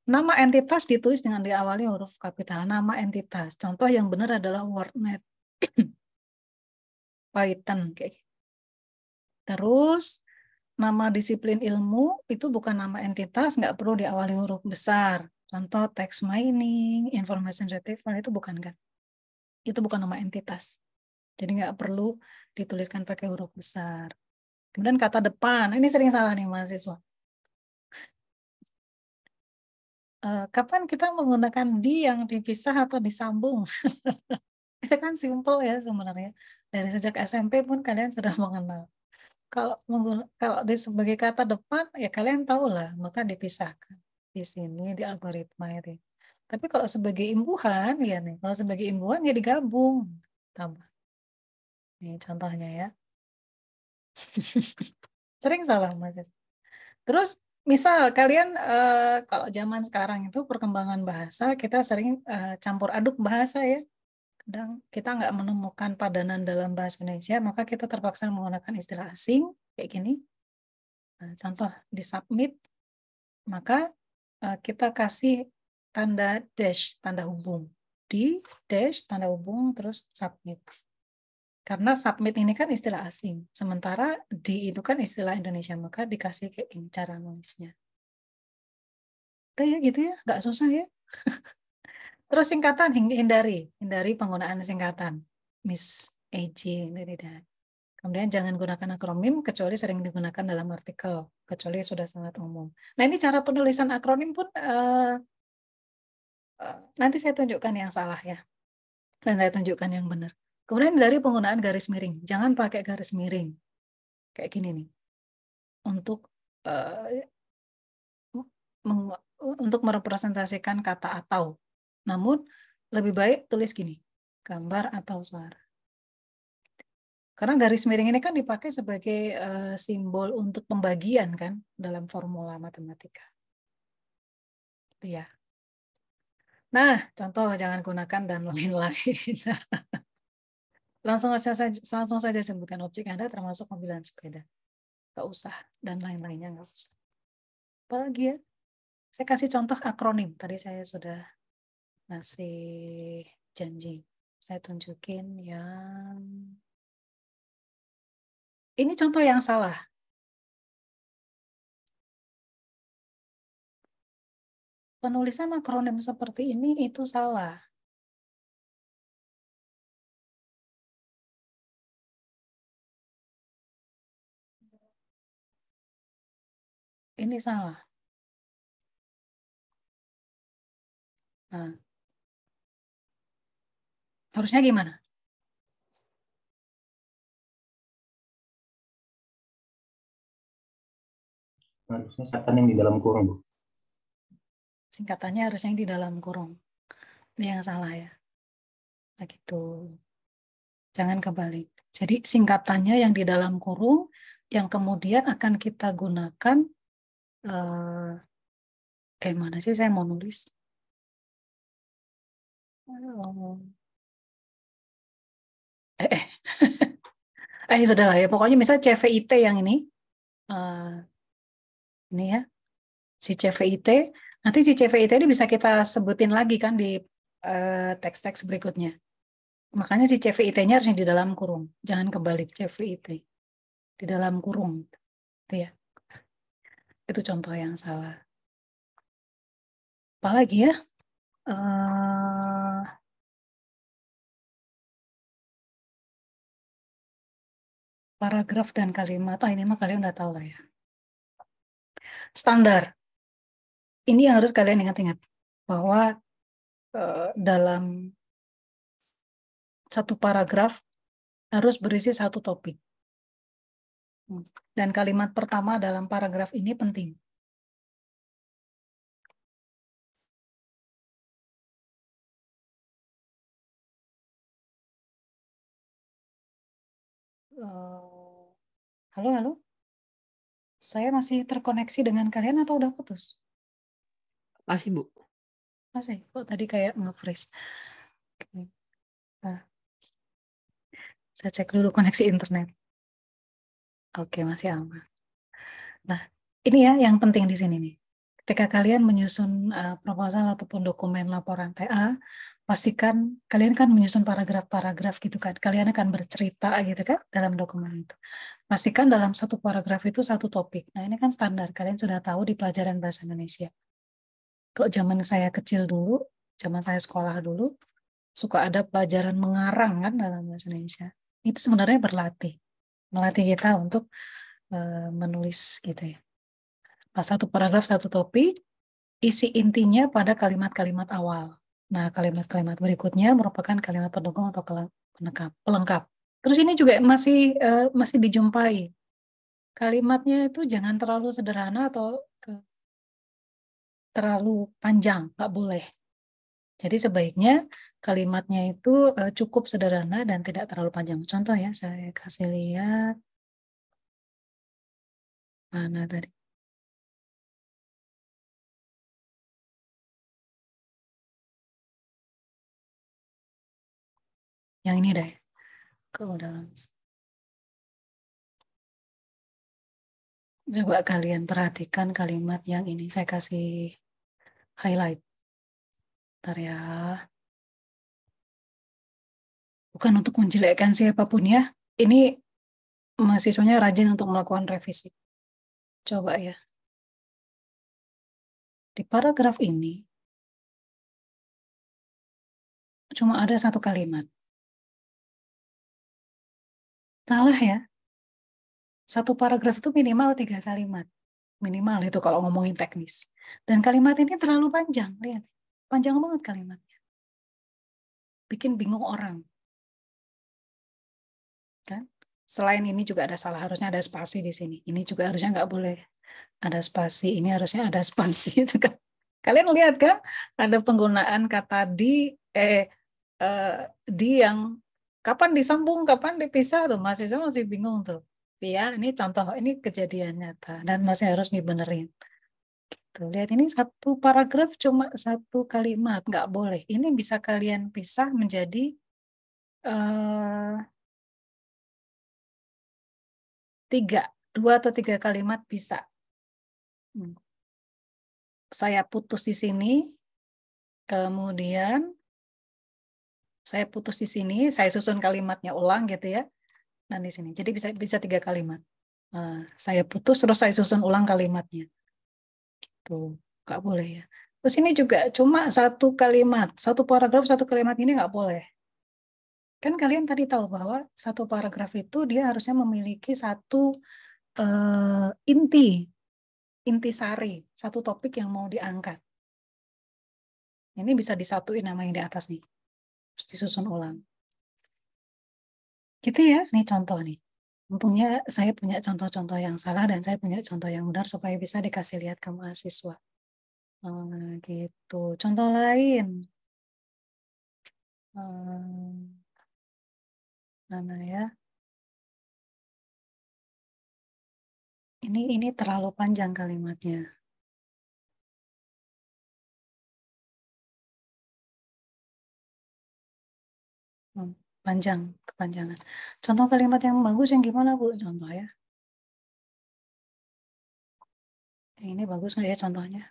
Nama entitas ditulis dengan diawali huruf kapital. Nama entitas. Contoh yang benar adalah WordNet. Python kayak gitu. Terus nama disiplin ilmu itu bukan nama entitas, nggak perlu diawali huruf besar. Contoh text mining, information retrieval itu bukan kan? Itu bukan nama entitas. Jadi nggak perlu dituliskan pakai huruf besar. Kemudian kata depan, ini sering salah nih mahasiswa. Kapan kita menggunakan di yang dipisah atau disambung? Itu kan simple ya sebenarnya. Dari sejak SMP pun kalian sudah mengenal. Kalau di sebagai kata depan ya kalian tahu lah, maka dipisahkan di sini di algoritma itu. Tapi kalau sebagai imbuhan ya nih, kalau sebagai imbuhan ya digabung tambah. Ini contohnya ya. Sering salah Mas. Terus misal kalian kalau zaman sekarang itu perkembangan bahasa kita sering campur aduk bahasa ya. Kadang kita nggak menemukan padanan dalam bahasa Indonesia, maka kita terpaksa menggunakan istilah asing kayak gini. Nah, contoh di submit, maka kita kasih tanda dash, tanda hubung. Di dash, tanda hubung, terus submit. Karena submit ini kan istilah asing, sementara di itu kan istilah Indonesia, maka dikasih kayak ini cara nulisnya. Udah ya gitu ya, nggak susah ya. Terus singkatan, hindari penggunaan singkatan. Miss AJ, tidak. Kemudian jangan gunakan akronim kecuali sering digunakan dalam artikel, kecuali sudah sangat umum. Nah ini cara penulisan akronim pun nanti saya tunjukkan yang salah ya, dan saya tunjukkan yang benar. Kemudian dari penggunaan garis miring, jangan pakai garis miring kayak gini nih, untuk merepresentasikan kata atau. Namun lebih baik tulis gini, gambar atau suara. Karena garis miring ini kan dipakai sebagai simbol untuk pembagian kan dalam formula matematika. Itu ya. Nah, contoh jangan gunakan dan lain-lain. langsung saja sebutkan objek Anda termasuk mobil dan sepeda. Nggak usah dan lain-lainnya nggak usah. Apalagi ya? Saya kasih contoh akronim. Tadi saya sudah ngasih janji. Saya tunjukin yang ini contoh yang salah. Penulisan akronim seperti ini itu salah. Ini salah. Nah, harusnya gimana? Harusnya singkatan yang di dalam kurung, Bu. Singkatannya harusnya yang di dalam kurung. Ini yang salah ya. Begitu. Jangan kebalik. Jadi singkatannya yang di dalam kurung, yang kemudian akan kita gunakan, mana sih saya mau nulis? Sudah lah ya. Pokoknya misalnya CVIT yang ini ya, si CVIT. Nanti si CVIT ini bisa kita sebutin lagi kan di teks-teks berikutnya. Makanya si CVIT-nya harusnya di dalam kurung. Jangan kebalik CVIT. Di dalam kurung. Itu ya. Itu contoh yang salah. Apalagi ya? Paragraf dan kalimat. Ini mah kalian udah tahu lah ya. Standar. Ini yang harus kalian ingat-ingat. Bahwa dalam satu paragraf harus berisi satu topik. Dan kalimat pertama dalam paragraf ini penting. Halo, halo. Saya masih terkoneksi dengan kalian atau udah putus? Masih, Bu. Masih. Kok tadi kayak nge-freeze. Oke. Nah, saya cek dulu koneksi internet. Oke, masih aman. Nah, ini ya yang penting di sini nih. Ketika kalian menyusun proposal ataupun dokumen laporan TA, pastikan kalian kan menyusun paragraf-paragraf gitu kan. Kalian akan bercerita gitu kan dalam dokumen itu. Pastikan dalam satu paragraf itu satu topik. Nah, ini kan standar. Kalian sudah tahu di pelajaran bahasa Indonesia. Kalau zaman saya kecil dulu, zaman saya sekolah dulu, suka ada pelajaran mengarang kan dalam bahasa Indonesia. Itu sebenarnya berlatih. Melatih kita untuk menulis gitu ya. Pas satu paragraf, satu topik, isi intinya pada kalimat-kalimat awal. Nah, kalimat-kalimat berikutnya merupakan kalimat pendukung atau pelengkap. Terus ini juga masih dijumpai. Kalimatnya itu jangan terlalu sederhana atau terlalu panjang, nggak boleh. Jadi sebaiknya kalimatnya itu cukup sederhana dan tidak terlalu panjang. Contoh ya, saya kasih lihat mana tadi. Yang ini deh. Ke dalam. Coba kalian perhatikan kalimat yang ini. Saya kasih highlight. Bentar ya. Bukan untuk menjelekkan siapapun ya. Ini mahasiswanya rajin untuk melakukan revisi. Coba ya. Di paragraf ini, cuma ada satu kalimat. Salah ya. Satu paragraf itu minimal 3 kalimat. Minimal itu kalau ngomongin teknis. Dan kalimat ini terlalu panjang. Lihat. Panjang banget kalimatnya. Bikin bingung orang. Kan? Selain ini juga ada salah. Harusnya ada spasi di sini. Ini juga harusnya nggak boleh ada spasi. Ini harusnya ada spasi. Itu kan. Kalian lihat kan? Ada penggunaan kata di yang kapan disambung, kapan dipisah tuh mahasiswa masih bingung tuh. Ya, ini contoh, ini kejadian nyata dan masih harus dibenerin. Tuh, lihat ini satu paragraf cuma satu kalimat, nggak boleh. Ini bisa kalian pisah menjadi 2 atau 3 kalimat bisa. Saya putus di sini, kemudian saya putus di sini, saya susun kalimatnya ulang gitu ya. Dan di sini, jadi bisa 3 kalimat. Saya putus terus saya susun ulang kalimatnya. Tuh, nggak boleh ya. Terus ini juga cuma satu kalimat, satu paragraf, satu kalimat ini nggak boleh. Kan kalian tadi tahu bahwa satu paragraf itu dia harusnya memiliki satu intisari, satu topik yang mau diangkat. Ini bisa disatuin nama yang di atas nih, terus disusun ulang. Gitu ya, ini contoh nih. Untungnya saya punya contoh-contoh yang salah dan saya punya contoh yang benar supaya bisa dikasih lihat ke mahasiswa. Gitu. Contoh lain. Mana ya? Ini terlalu panjang kalimatnya. Panjang, kepanjangan. Contoh kalimat yang bagus yang gimana, Bu? Contoh ya. Ini bagus nggak ya contohnya?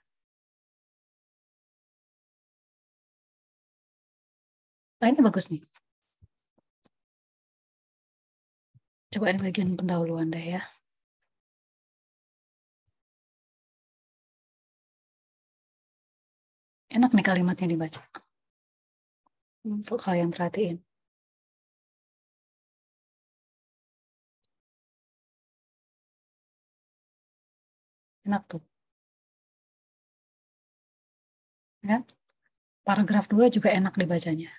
Nah, ini bagus nih. Coba ini bagian pendahuluan deh ya. Enak nih kalimatnya dibaca. Untuk kalau yang perhatiin. Enak tuh. Kan? Paragraf 2 juga enak dibacanya.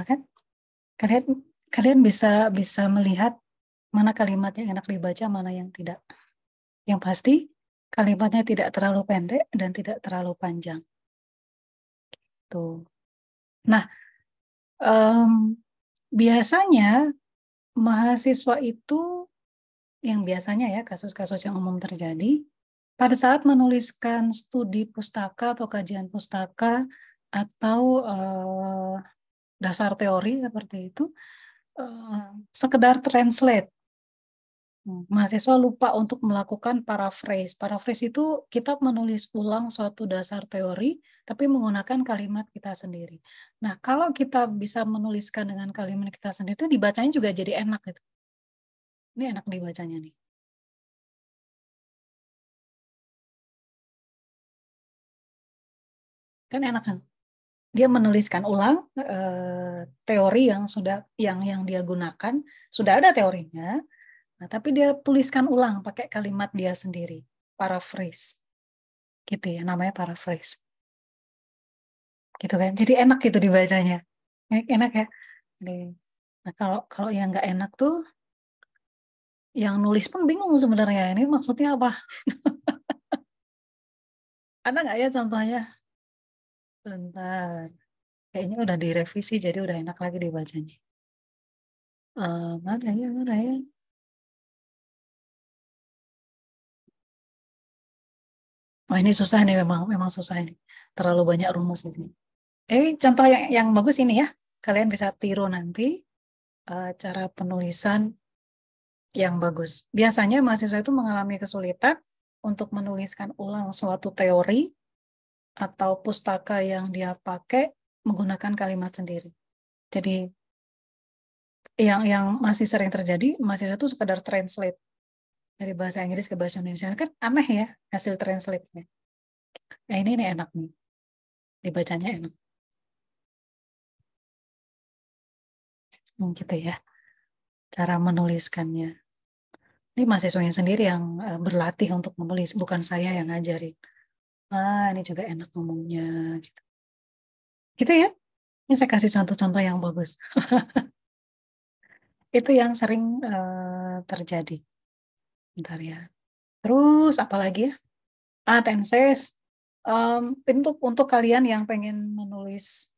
kan? Kalian bisa melihat mana kalimat yang enak dibaca, mana yang tidak. Yang pasti kalimatnya tidak terlalu pendek dan tidak terlalu panjang. Tuh. Nah, biasanya mahasiswa itu yang biasanya ya kasus-kasus yang umum terjadi pada saat menuliskan studi pustaka atau kajian pustaka atau dasar teori seperti itu, sekedar translate. Mahasiswa lupa untuk melakukan paraphrase. Paraphrase itu kita menulis ulang suatu dasar teori, tapi menggunakan kalimat kita sendiri. Nah, kalau kita bisa menuliskan dengan kalimat kita sendiri, itu dibacanya juga jadi enak. Gitu. Ini enak dibacanya nih. Kan enak kan? Dia menuliskan ulang teori yang dia gunakan, sudah ada teorinya. Nah, tapi dia tuliskan ulang pakai kalimat dia sendiri, paraphrase. Gitu ya, namanya paraphrase. Gitu kan. Jadi enak gitu dibacanya. Enak ya. Nah, kalau yang nggak enak tuh yang nulis pun bingung sebenarnya. Ini maksudnya apa? Ada nggak ya contohnya? Bentar. Kayaknya udah direvisi jadi udah enak lagi dibacanya. Mana ya? Oh, ini susah nih, memang susah ini. Terlalu banyak rumus di sini. Contoh yang bagus ini ya. Kalian bisa tiru nanti cara penulisan yang bagus. Biasanya mahasiswa itu mengalami kesulitan untuk menuliskan ulang suatu teori atau pustaka yang dia pakai menggunakan kalimat sendiri. Jadi yang masih sering terjadi, mahasiswa itu sekedar translate dari bahasa Inggris ke bahasa Indonesia. Kan aneh ya hasil translate-nya. Nah, ini enak nih. Dibacanya enak. Gitu ya. Cara menuliskannya. Ini mahasiswanya sendiri yang berlatih untuk menulis, bukan saya yang ngajarin. Ini juga enak ngomongnya. Gitu ya. Ini saya kasih contoh-contoh yang bagus. Itu yang sering terjadi. Bentar ya. Terus apa lagi ya? Tenses. Untuk kalian yang pengen menulis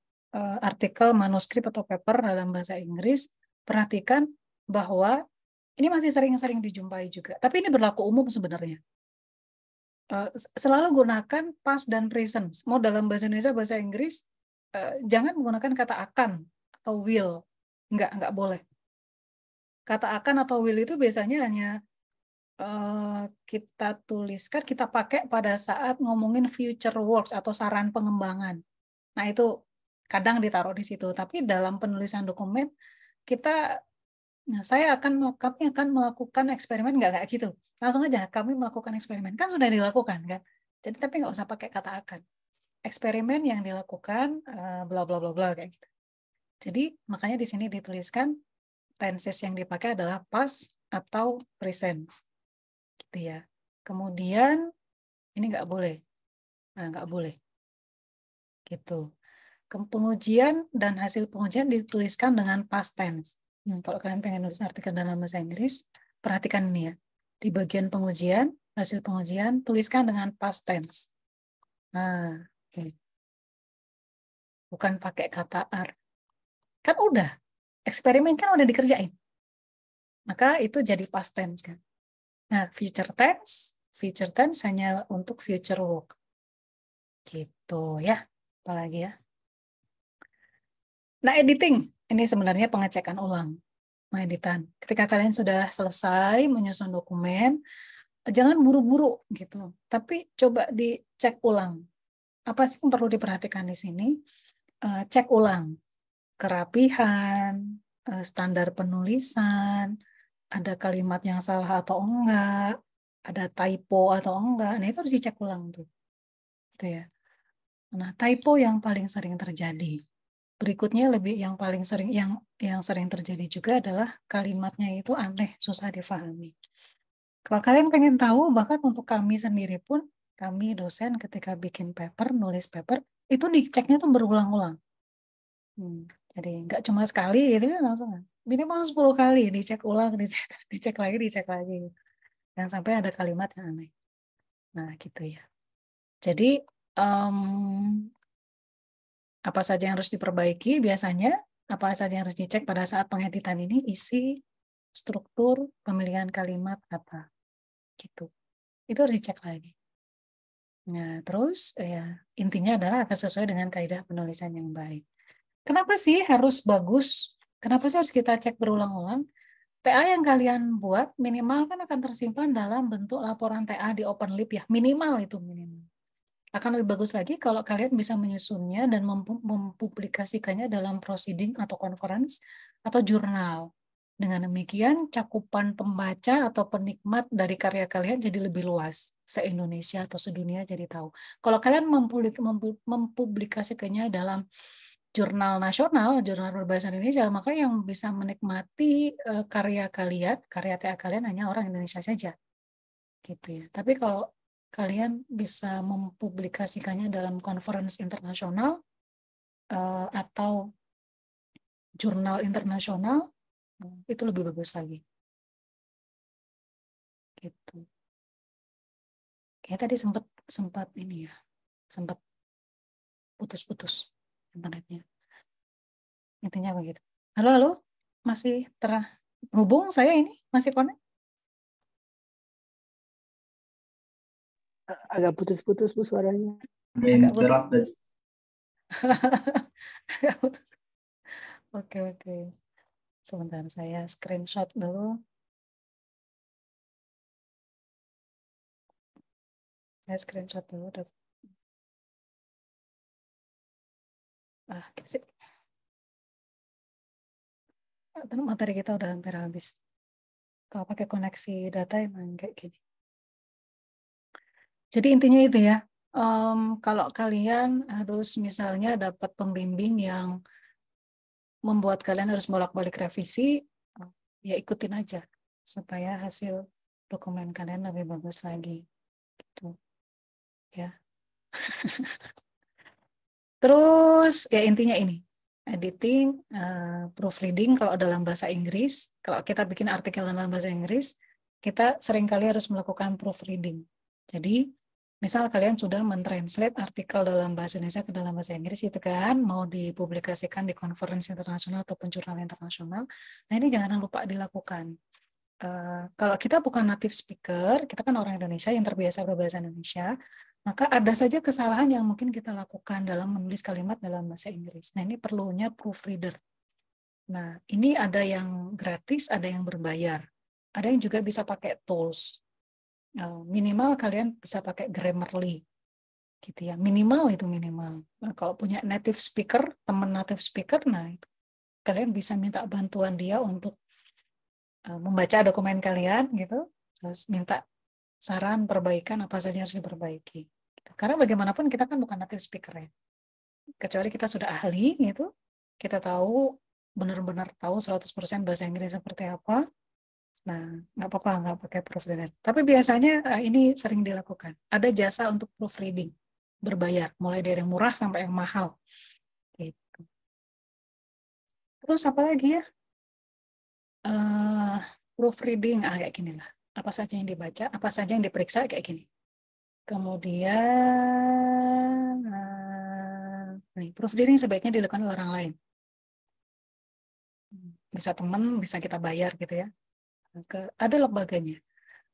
artikel, manuskrip atau paper dalam bahasa Inggris, perhatikan bahwa ini masih sering-sering dijumpai juga. Tapi ini berlaku umum sebenarnya. Selalu gunakan past dan present. Mau dalam bahasa Indonesia, bahasa Inggris, jangan menggunakan kata akan atau will. Enggak boleh. Kata akan atau will itu biasanya hanya kita tuliskan, kita pakai pada saat ngomongin future works atau saran pengembangan. Nah, itu kadang ditaruh di situ. Tapi dalam penulisan dokumen, kami akan melakukan eksperimen, enggak gitu. Langsung aja, kami melakukan eksperimen. Kan sudah dilakukan, kan? Jadi, tapi nggak usah pakai kata akan. Eksperimen yang dilakukan, bla bla bla bla kayak gitu. Jadi, makanya di sini dituliskan tenses yang dipakai adalah past atau present. Gitu ya. Kemudian ini nggak boleh. Nggak boleh. Gitu. Pengujian dan hasil pengujian dituliskan dengan past tense. Kalau kalian pengen nulis artikel dalam bahasa Inggris, perhatikan ini ya. Di bagian pengujian, hasil pengujian, tuliskan dengan past tense. Okay. Bukan pakai kata are. Kan udah. Eksperimen kan udah dikerjain. Maka itu jadi past tense kan. Nah, future tense hanya untuk future work. Gitu ya. Apalagi ya. Nah, editing. Ini sebenarnya pengecekan ulang. Pengeditan. Ketika kalian sudah selesai menyusun dokumen, jangan buru-buru gitu. Tapi coba dicek ulang. Apa sih yang perlu diperhatikan di sini? Cek ulang. Kerapihan, standar penulisan, ada kalimat yang salah atau enggak, ada typo atau enggak. Nah, itu harus dicek ulang tuh. Gitu ya. Nah, typo yang paling sering terjadi. Berikutnya yang paling sering yang sering terjadi juga adalah kalimatnya itu aneh, susah difahami. Kalau kalian pengen tahu, bahkan untuk kami sendiri pun, kami dosen ketika bikin paper, nulis paper, itu diceknya tuh berulang-ulang. Jadi nggak cuma sekali gitu ya, langsung minimal 10 kali dicek ulang, dicek lagi, dicek lagi. Jangan sampai ada kalimat yang aneh. Nah, gitu ya. Jadi apa saja yang harus diperbaiki biasanya, apa saja yang harus dicek pada saat pengeditan ini, isi, struktur, pemilihan kalimat, kata. Gitu. Itu harus dicek lagi. Nah, terus ya intinya adalah akan sesuai dengan kaidah penulisan yang baik. Kenapa sih harus bagus? Kenapa sih harus kita cek berulang-ulang? TA yang kalian buat minimal kan akan tersimpan dalam bentuk laporan TA di open lib ya, minimal itu minimal. Akan lebih bagus lagi kalau kalian bisa menyusunnya dan mempublikasikannya dalam proceeding atau conference atau jurnal. Dengan demikian, cakupan pembaca atau penikmat dari karya kalian jadi lebih luas. Se-Indonesia atau sedunia jadi tahu. Kalau kalian mempublikasikannya dalam jurnal nasional, jurnal berbahasa Indonesia, maka yang bisa menikmati karya kalian, karya TA kalian hanya orang Indonesia saja. Gitu ya. Tapi kalau kalian bisa mempublikasikannya dalam konferensi internasional atau jurnal internasional, itu lebih bagus lagi. Gitu. Kayak tadi sempat ini ya, sempat putus-putus internetnya. Intinya begitu. Halo, halo, masih terhubung saya ini? Masih connect? Agak putus-putus Bu suaranya. Agak Interrupted. putus-putus. Oke, oke. Sebentar, saya screenshot dulu. Saya screenshot dulu. Sip. Materi kita udah hampir habis. Kalau pakai koneksi data emang kayak gini. Jadi intinya itu ya. Kalau kalian harus misalnya dapat pembimbing yang membuat kalian harus bolak-balik revisi, ya ikutin aja supaya hasil dokumen kalian lebih bagus lagi. Gitu. Ya. Terus ya intinya ini, editing, proofreading kalau dalam bahasa Inggris, kalau kita bikin artikel dalam bahasa Inggris, kita seringkali harus melakukan proofreading. Jadi, misal kalian sudah mentranslate artikel dalam bahasa Indonesia ke dalam bahasa Inggris itu kan, mau dipublikasikan di konferensi internasional ataupun jurnal internasional, nah ini jangan lupa dilakukan. Kalau kita bukan native speaker, kita kan orang Indonesia yang terbiasa berbahasa Indonesia, maka ada saja kesalahan yang mungkin kita lakukan dalam menulis kalimat dalam bahasa Inggris. Nah, ini perlunya proofreader. Nah, ini ada yang gratis, ada yang berbayar. Ada yang juga bisa pakai tools. Minimal kalian bisa pakai Grammarly. Gitu ya. Minimal itu minimal. Nah, kalau punya native speaker, teman native speaker, nah itu kalian bisa minta bantuan dia untuk membaca dokumen kalian gitu. Terus minta saran perbaikan apa saja harus diperbaiki. Karena bagaimanapun kita kan bukan native speaker ya. Kecuali kita sudah ahli gitu, kita tahu benar-benar tahu 100% bahasa Inggris seperti apa. Nah, nggak apa-apa nggak pakai proofreader. Tapi biasanya ini sering dilakukan. Ada jasa untuk proofreading berbayar, mulai dari yang murah sampai yang mahal. Gitu. Terus apa lagi ya? Proofreading kayak gini lah. Apa saja yang dibaca, apa saja yang diperiksa kayak gini. Kemudian proofreading sebaiknya dilakukan oleh orang lain. Bisa teman, bisa kita bayar gitu ya. Ada lembaganya,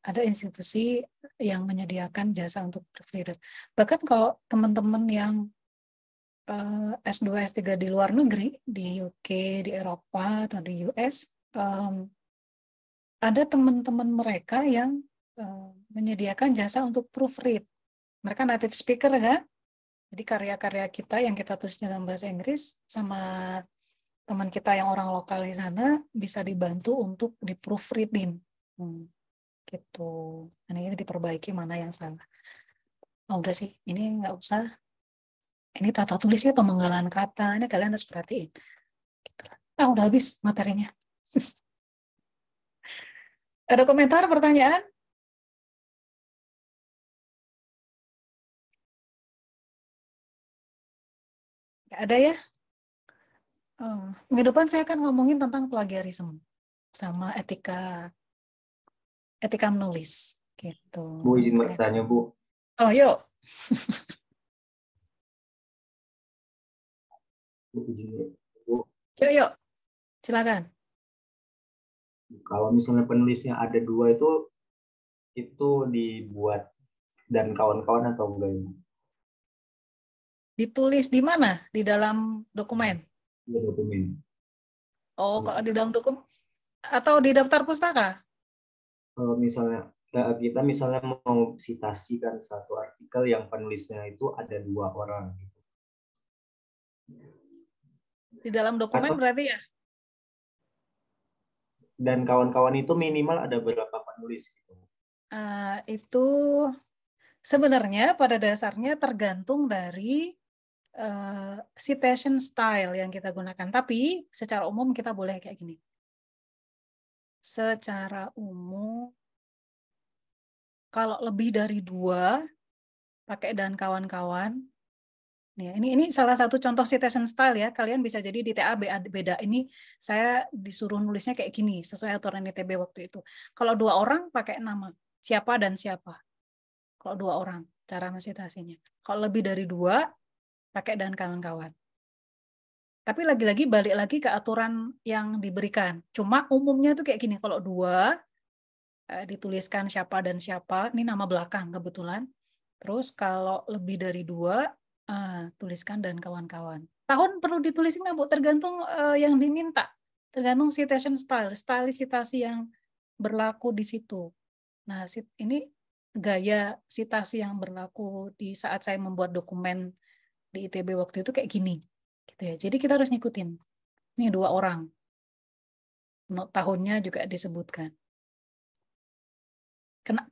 ada institusi yang menyediakan jasa untuk proofreader. Bahkan kalau teman-teman yang S2, S3 di luar negeri, di UK, di Eropa, atau di US, ada teman-teman mereka yang menyediakan jasa untuk proofread. Mereka native speaker kan, jadi karya-karya kita yang kita tulis dalam bahasa Inggris sama teman kita yang orang lokal di sana bisa dibantu untuk di-proofreading. Gitu. Ini diperbaiki mana yang salah. Oh, udah sih, ini nggak usah. Ini tata tulisnya pemenggalan kata, ini kalian harus perhatiin. Gitu. Udah habis materinya. Ada komentar, pertanyaan? Nggak ada ya? Minggu depan saya akan ngomongin tentang plagiarisme sama etika menulis gitu. Bu, izin bertanya, Bu. Oh, yuk. Bu, izin, Bu. Yuk. Silakan. Kalau misalnya penulisnya ada 2 itu dibuat dan kawan-kawan atau enggak ini? Ditulis di mana? Di dalam dokumen? Di dokumen. Oh, kalau di dalam dokumen atau di daftar pustaka? Kalau misalnya kita misalnya mau citasikan satu artikel yang penulisnya itu ada 2 orang gitu. Di dalam dokumen Atau, berarti ya? dan kawan-kawan itu minimal ada berapa penulis gitu. Itu sebenarnya pada dasarnya tergantung dari citation style yang kita gunakan. Tapi secara umum kita boleh kayak gini. Secara umum, kalau lebih dari 2, pakai dan kawan-kawan. Ya, ini salah satu contoh citation style ya. Kalian bisa jadi di TA beda. Ini saya disuruh nulisnya kayak gini, sesuai aturan ITB waktu itu. Kalau 2 orang pakai nama, siapa dan siapa. Kalau 2 orang, cara mensitasinya. Kalau lebih dari 2, pakai dan kawan-kawan. Tapi lagi-lagi balik lagi ke aturan yang diberikan. Cuma umumnya itu kayak gini, kalau 2, dituliskan siapa dan siapa, ini nama belakang kebetulan. Terus kalau lebih dari 2, tuliskan dan kawan-kawan. Tahun perlu ditulisin nggak, Bu? Tergantung yang diminta. Tergantung citation style citasi yang berlaku di situ. Nah, ini gaya citasi yang berlaku di saat saya membuat dokumen di ITB waktu itu kayak gini. Gitu ya. Jadi kita harus ngikutin. Ini 2 orang. Tahunnya juga disebutkan.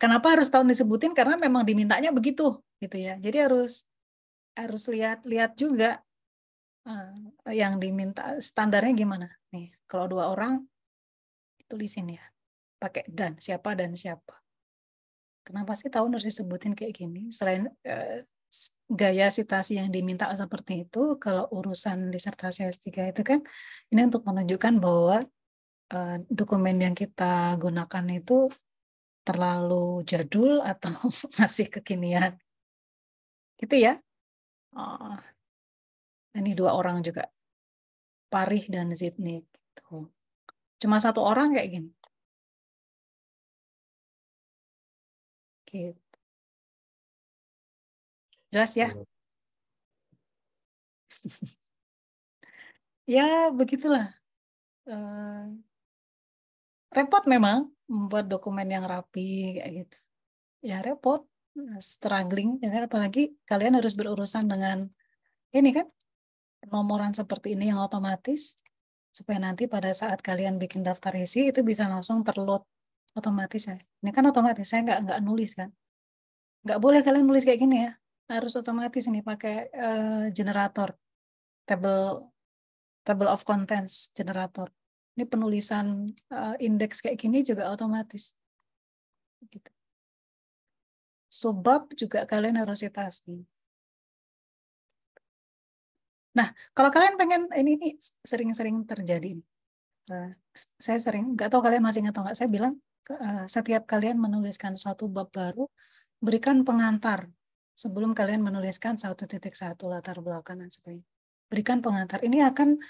Kenapa harus tahun disebutin? Karena memang dimintanya begitu, gitu ya. Jadi harus lihat juga yang diminta standarnya gimana. Nih, kalau 2 orang tulisin ya, pakai dan siapa. Kenapa sih tahun harus disebutin kayak gini? Selain gaya citasi yang diminta seperti itu, kalau urusan disertasi S3 itu kan ini untuk menunjukkan bahwa dokumen yang kita gunakan itu terlalu jadul atau masih kekinian. Gitu ya. Ini 2 orang juga. Parih dan Zidni. Gitu. Cuma 1 orang kayak gini. Gitu. Jelas ya? Ya, begitulah. Repot memang membuat dokumen yang rapi kayak gitu. Ya repot, struggling, ya kan? Apalagi kalian harus berurusan dengan ini kan, nomoran seperti ini yang otomatis, supaya nanti pada saat kalian bikin daftar isi itu bisa langsung terload otomatis ya. Ini kan otomatis, saya nggak nulis kan. Nggak boleh kalian nulis kayak gini ya. Harus otomatis ini pakai generator, table of contents generator. Ini penulisan indeks kayak gini juga otomatis. Gitu. Subbab juga kalian harus citasi. Nah, kalau kalian pengen, ini sering-sering terjadi. Saya sering, nggak tahu kalian masih ingat atau nggak, saya bilang setiap kalian menuliskan suatu bab baru, berikan pengantar sebelum kalian menuliskan 1.1 latar belakang dan sebagainya. Berikan pengantar. Ini akan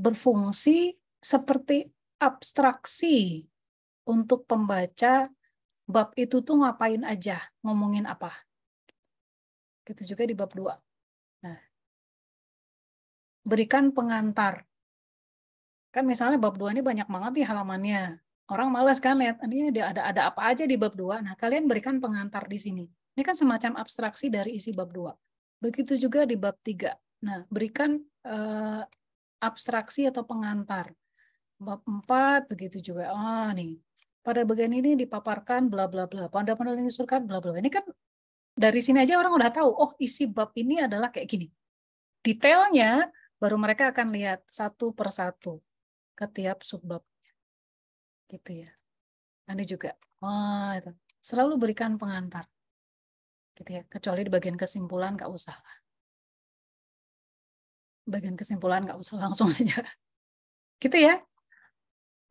berfungsi seperti abstraksi untuk pembaca bab itu tuh ngapain aja, ngomongin apa. Gitu juga di bab 2. Nah, berikan pengantar. Kan misalnya bab 2 ini banyak banget nih halamannya. Orang malas kan lihat ini ada apa aja di bab 2. Nah, kalian berikan pengantar di sini. Ini kan semacam abstraksi dari isi bab 2. Begitu juga di bab 3. Nah, berikan abstraksi atau pengantar. Bab 4 begitu juga. Oh, nih. Pada bagian ini dipaparkan bla bla bla. Pada penulisan bla bla. Ini kan dari sini aja orang udah tahu, oh isi bab ini adalah kayak gini. Detailnya baru mereka akan lihat satu persatu ke tiap subbab. Gitu ya. Nanti juga. Itu. Selalu berikan pengantar. Gitu ya. Kecuali di bagian kesimpulan nggak usah. bagian kesimpulan nggak usah langsung aja. Gitu ya.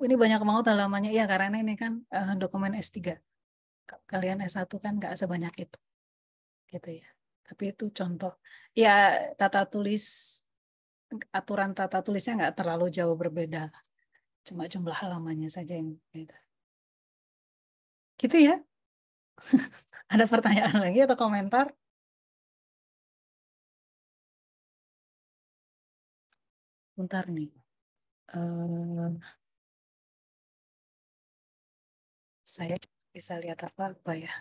Ini banyak banget halamannya. Ya karena ini kan dokumen S3. Kalian S1 kan nggak sebanyak itu. Gitu ya. Tapi itu contoh. Ya aturan tata tulisnya nggak terlalu jauh berbeda. Cuma jumlah halamannya saja yang beda. Gitu ya. Ada pertanyaan lagi atau komentar? Bentar nih. Saya bisa lihat apa ya.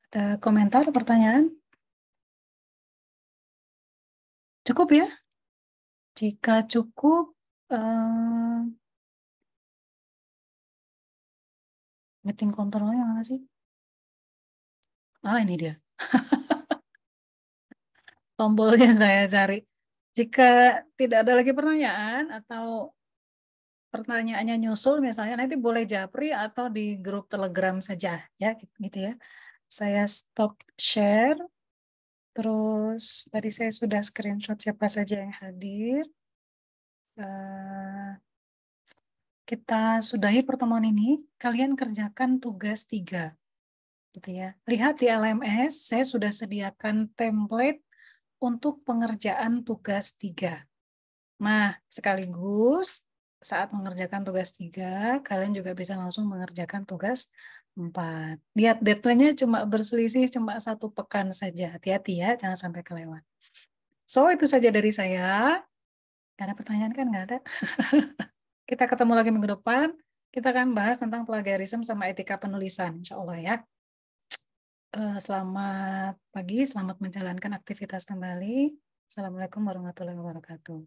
Ada komentar, pertanyaan? Cukup ya? Jika cukup, meeting kontrolnya mana sih? Ah, ini dia. Tombolnya saya cari. Jika tidak ada lagi pertanyaan atau pertanyaannya nyusul misalnya, nanti boleh japri atau di grup Telegram saja ya, gitu ya. Saya stop share. Terus tadi saya sudah screenshot siapa saja yang hadir. Kita sudahi pertemuan ini. Kalian kerjakan tugas 3. Gitu ya. Lihat di LMS, saya sudah sediakan template untuk pengerjaan tugas 3. Nah, sekaligus saat mengerjakan tugas 3, kalian juga bisa langsung mengerjakan tugas 4. Lihat deadline-nya cuma berselisih cuma 1 pekan saja. Hati-hati ya, jangan sampai kelewat. So, itu saja dari saya. Gak ada pertanyaan kan? Nggak ada. Kita ketemu lagi minggu depan. Kita akan bahas tentang plagiarisme sama etika penulisan, insya Allah ya. Selamat pagi, selamat menjalankan aktivitas kembali. Assalamualaikum warahmatullahi wabarakatuh.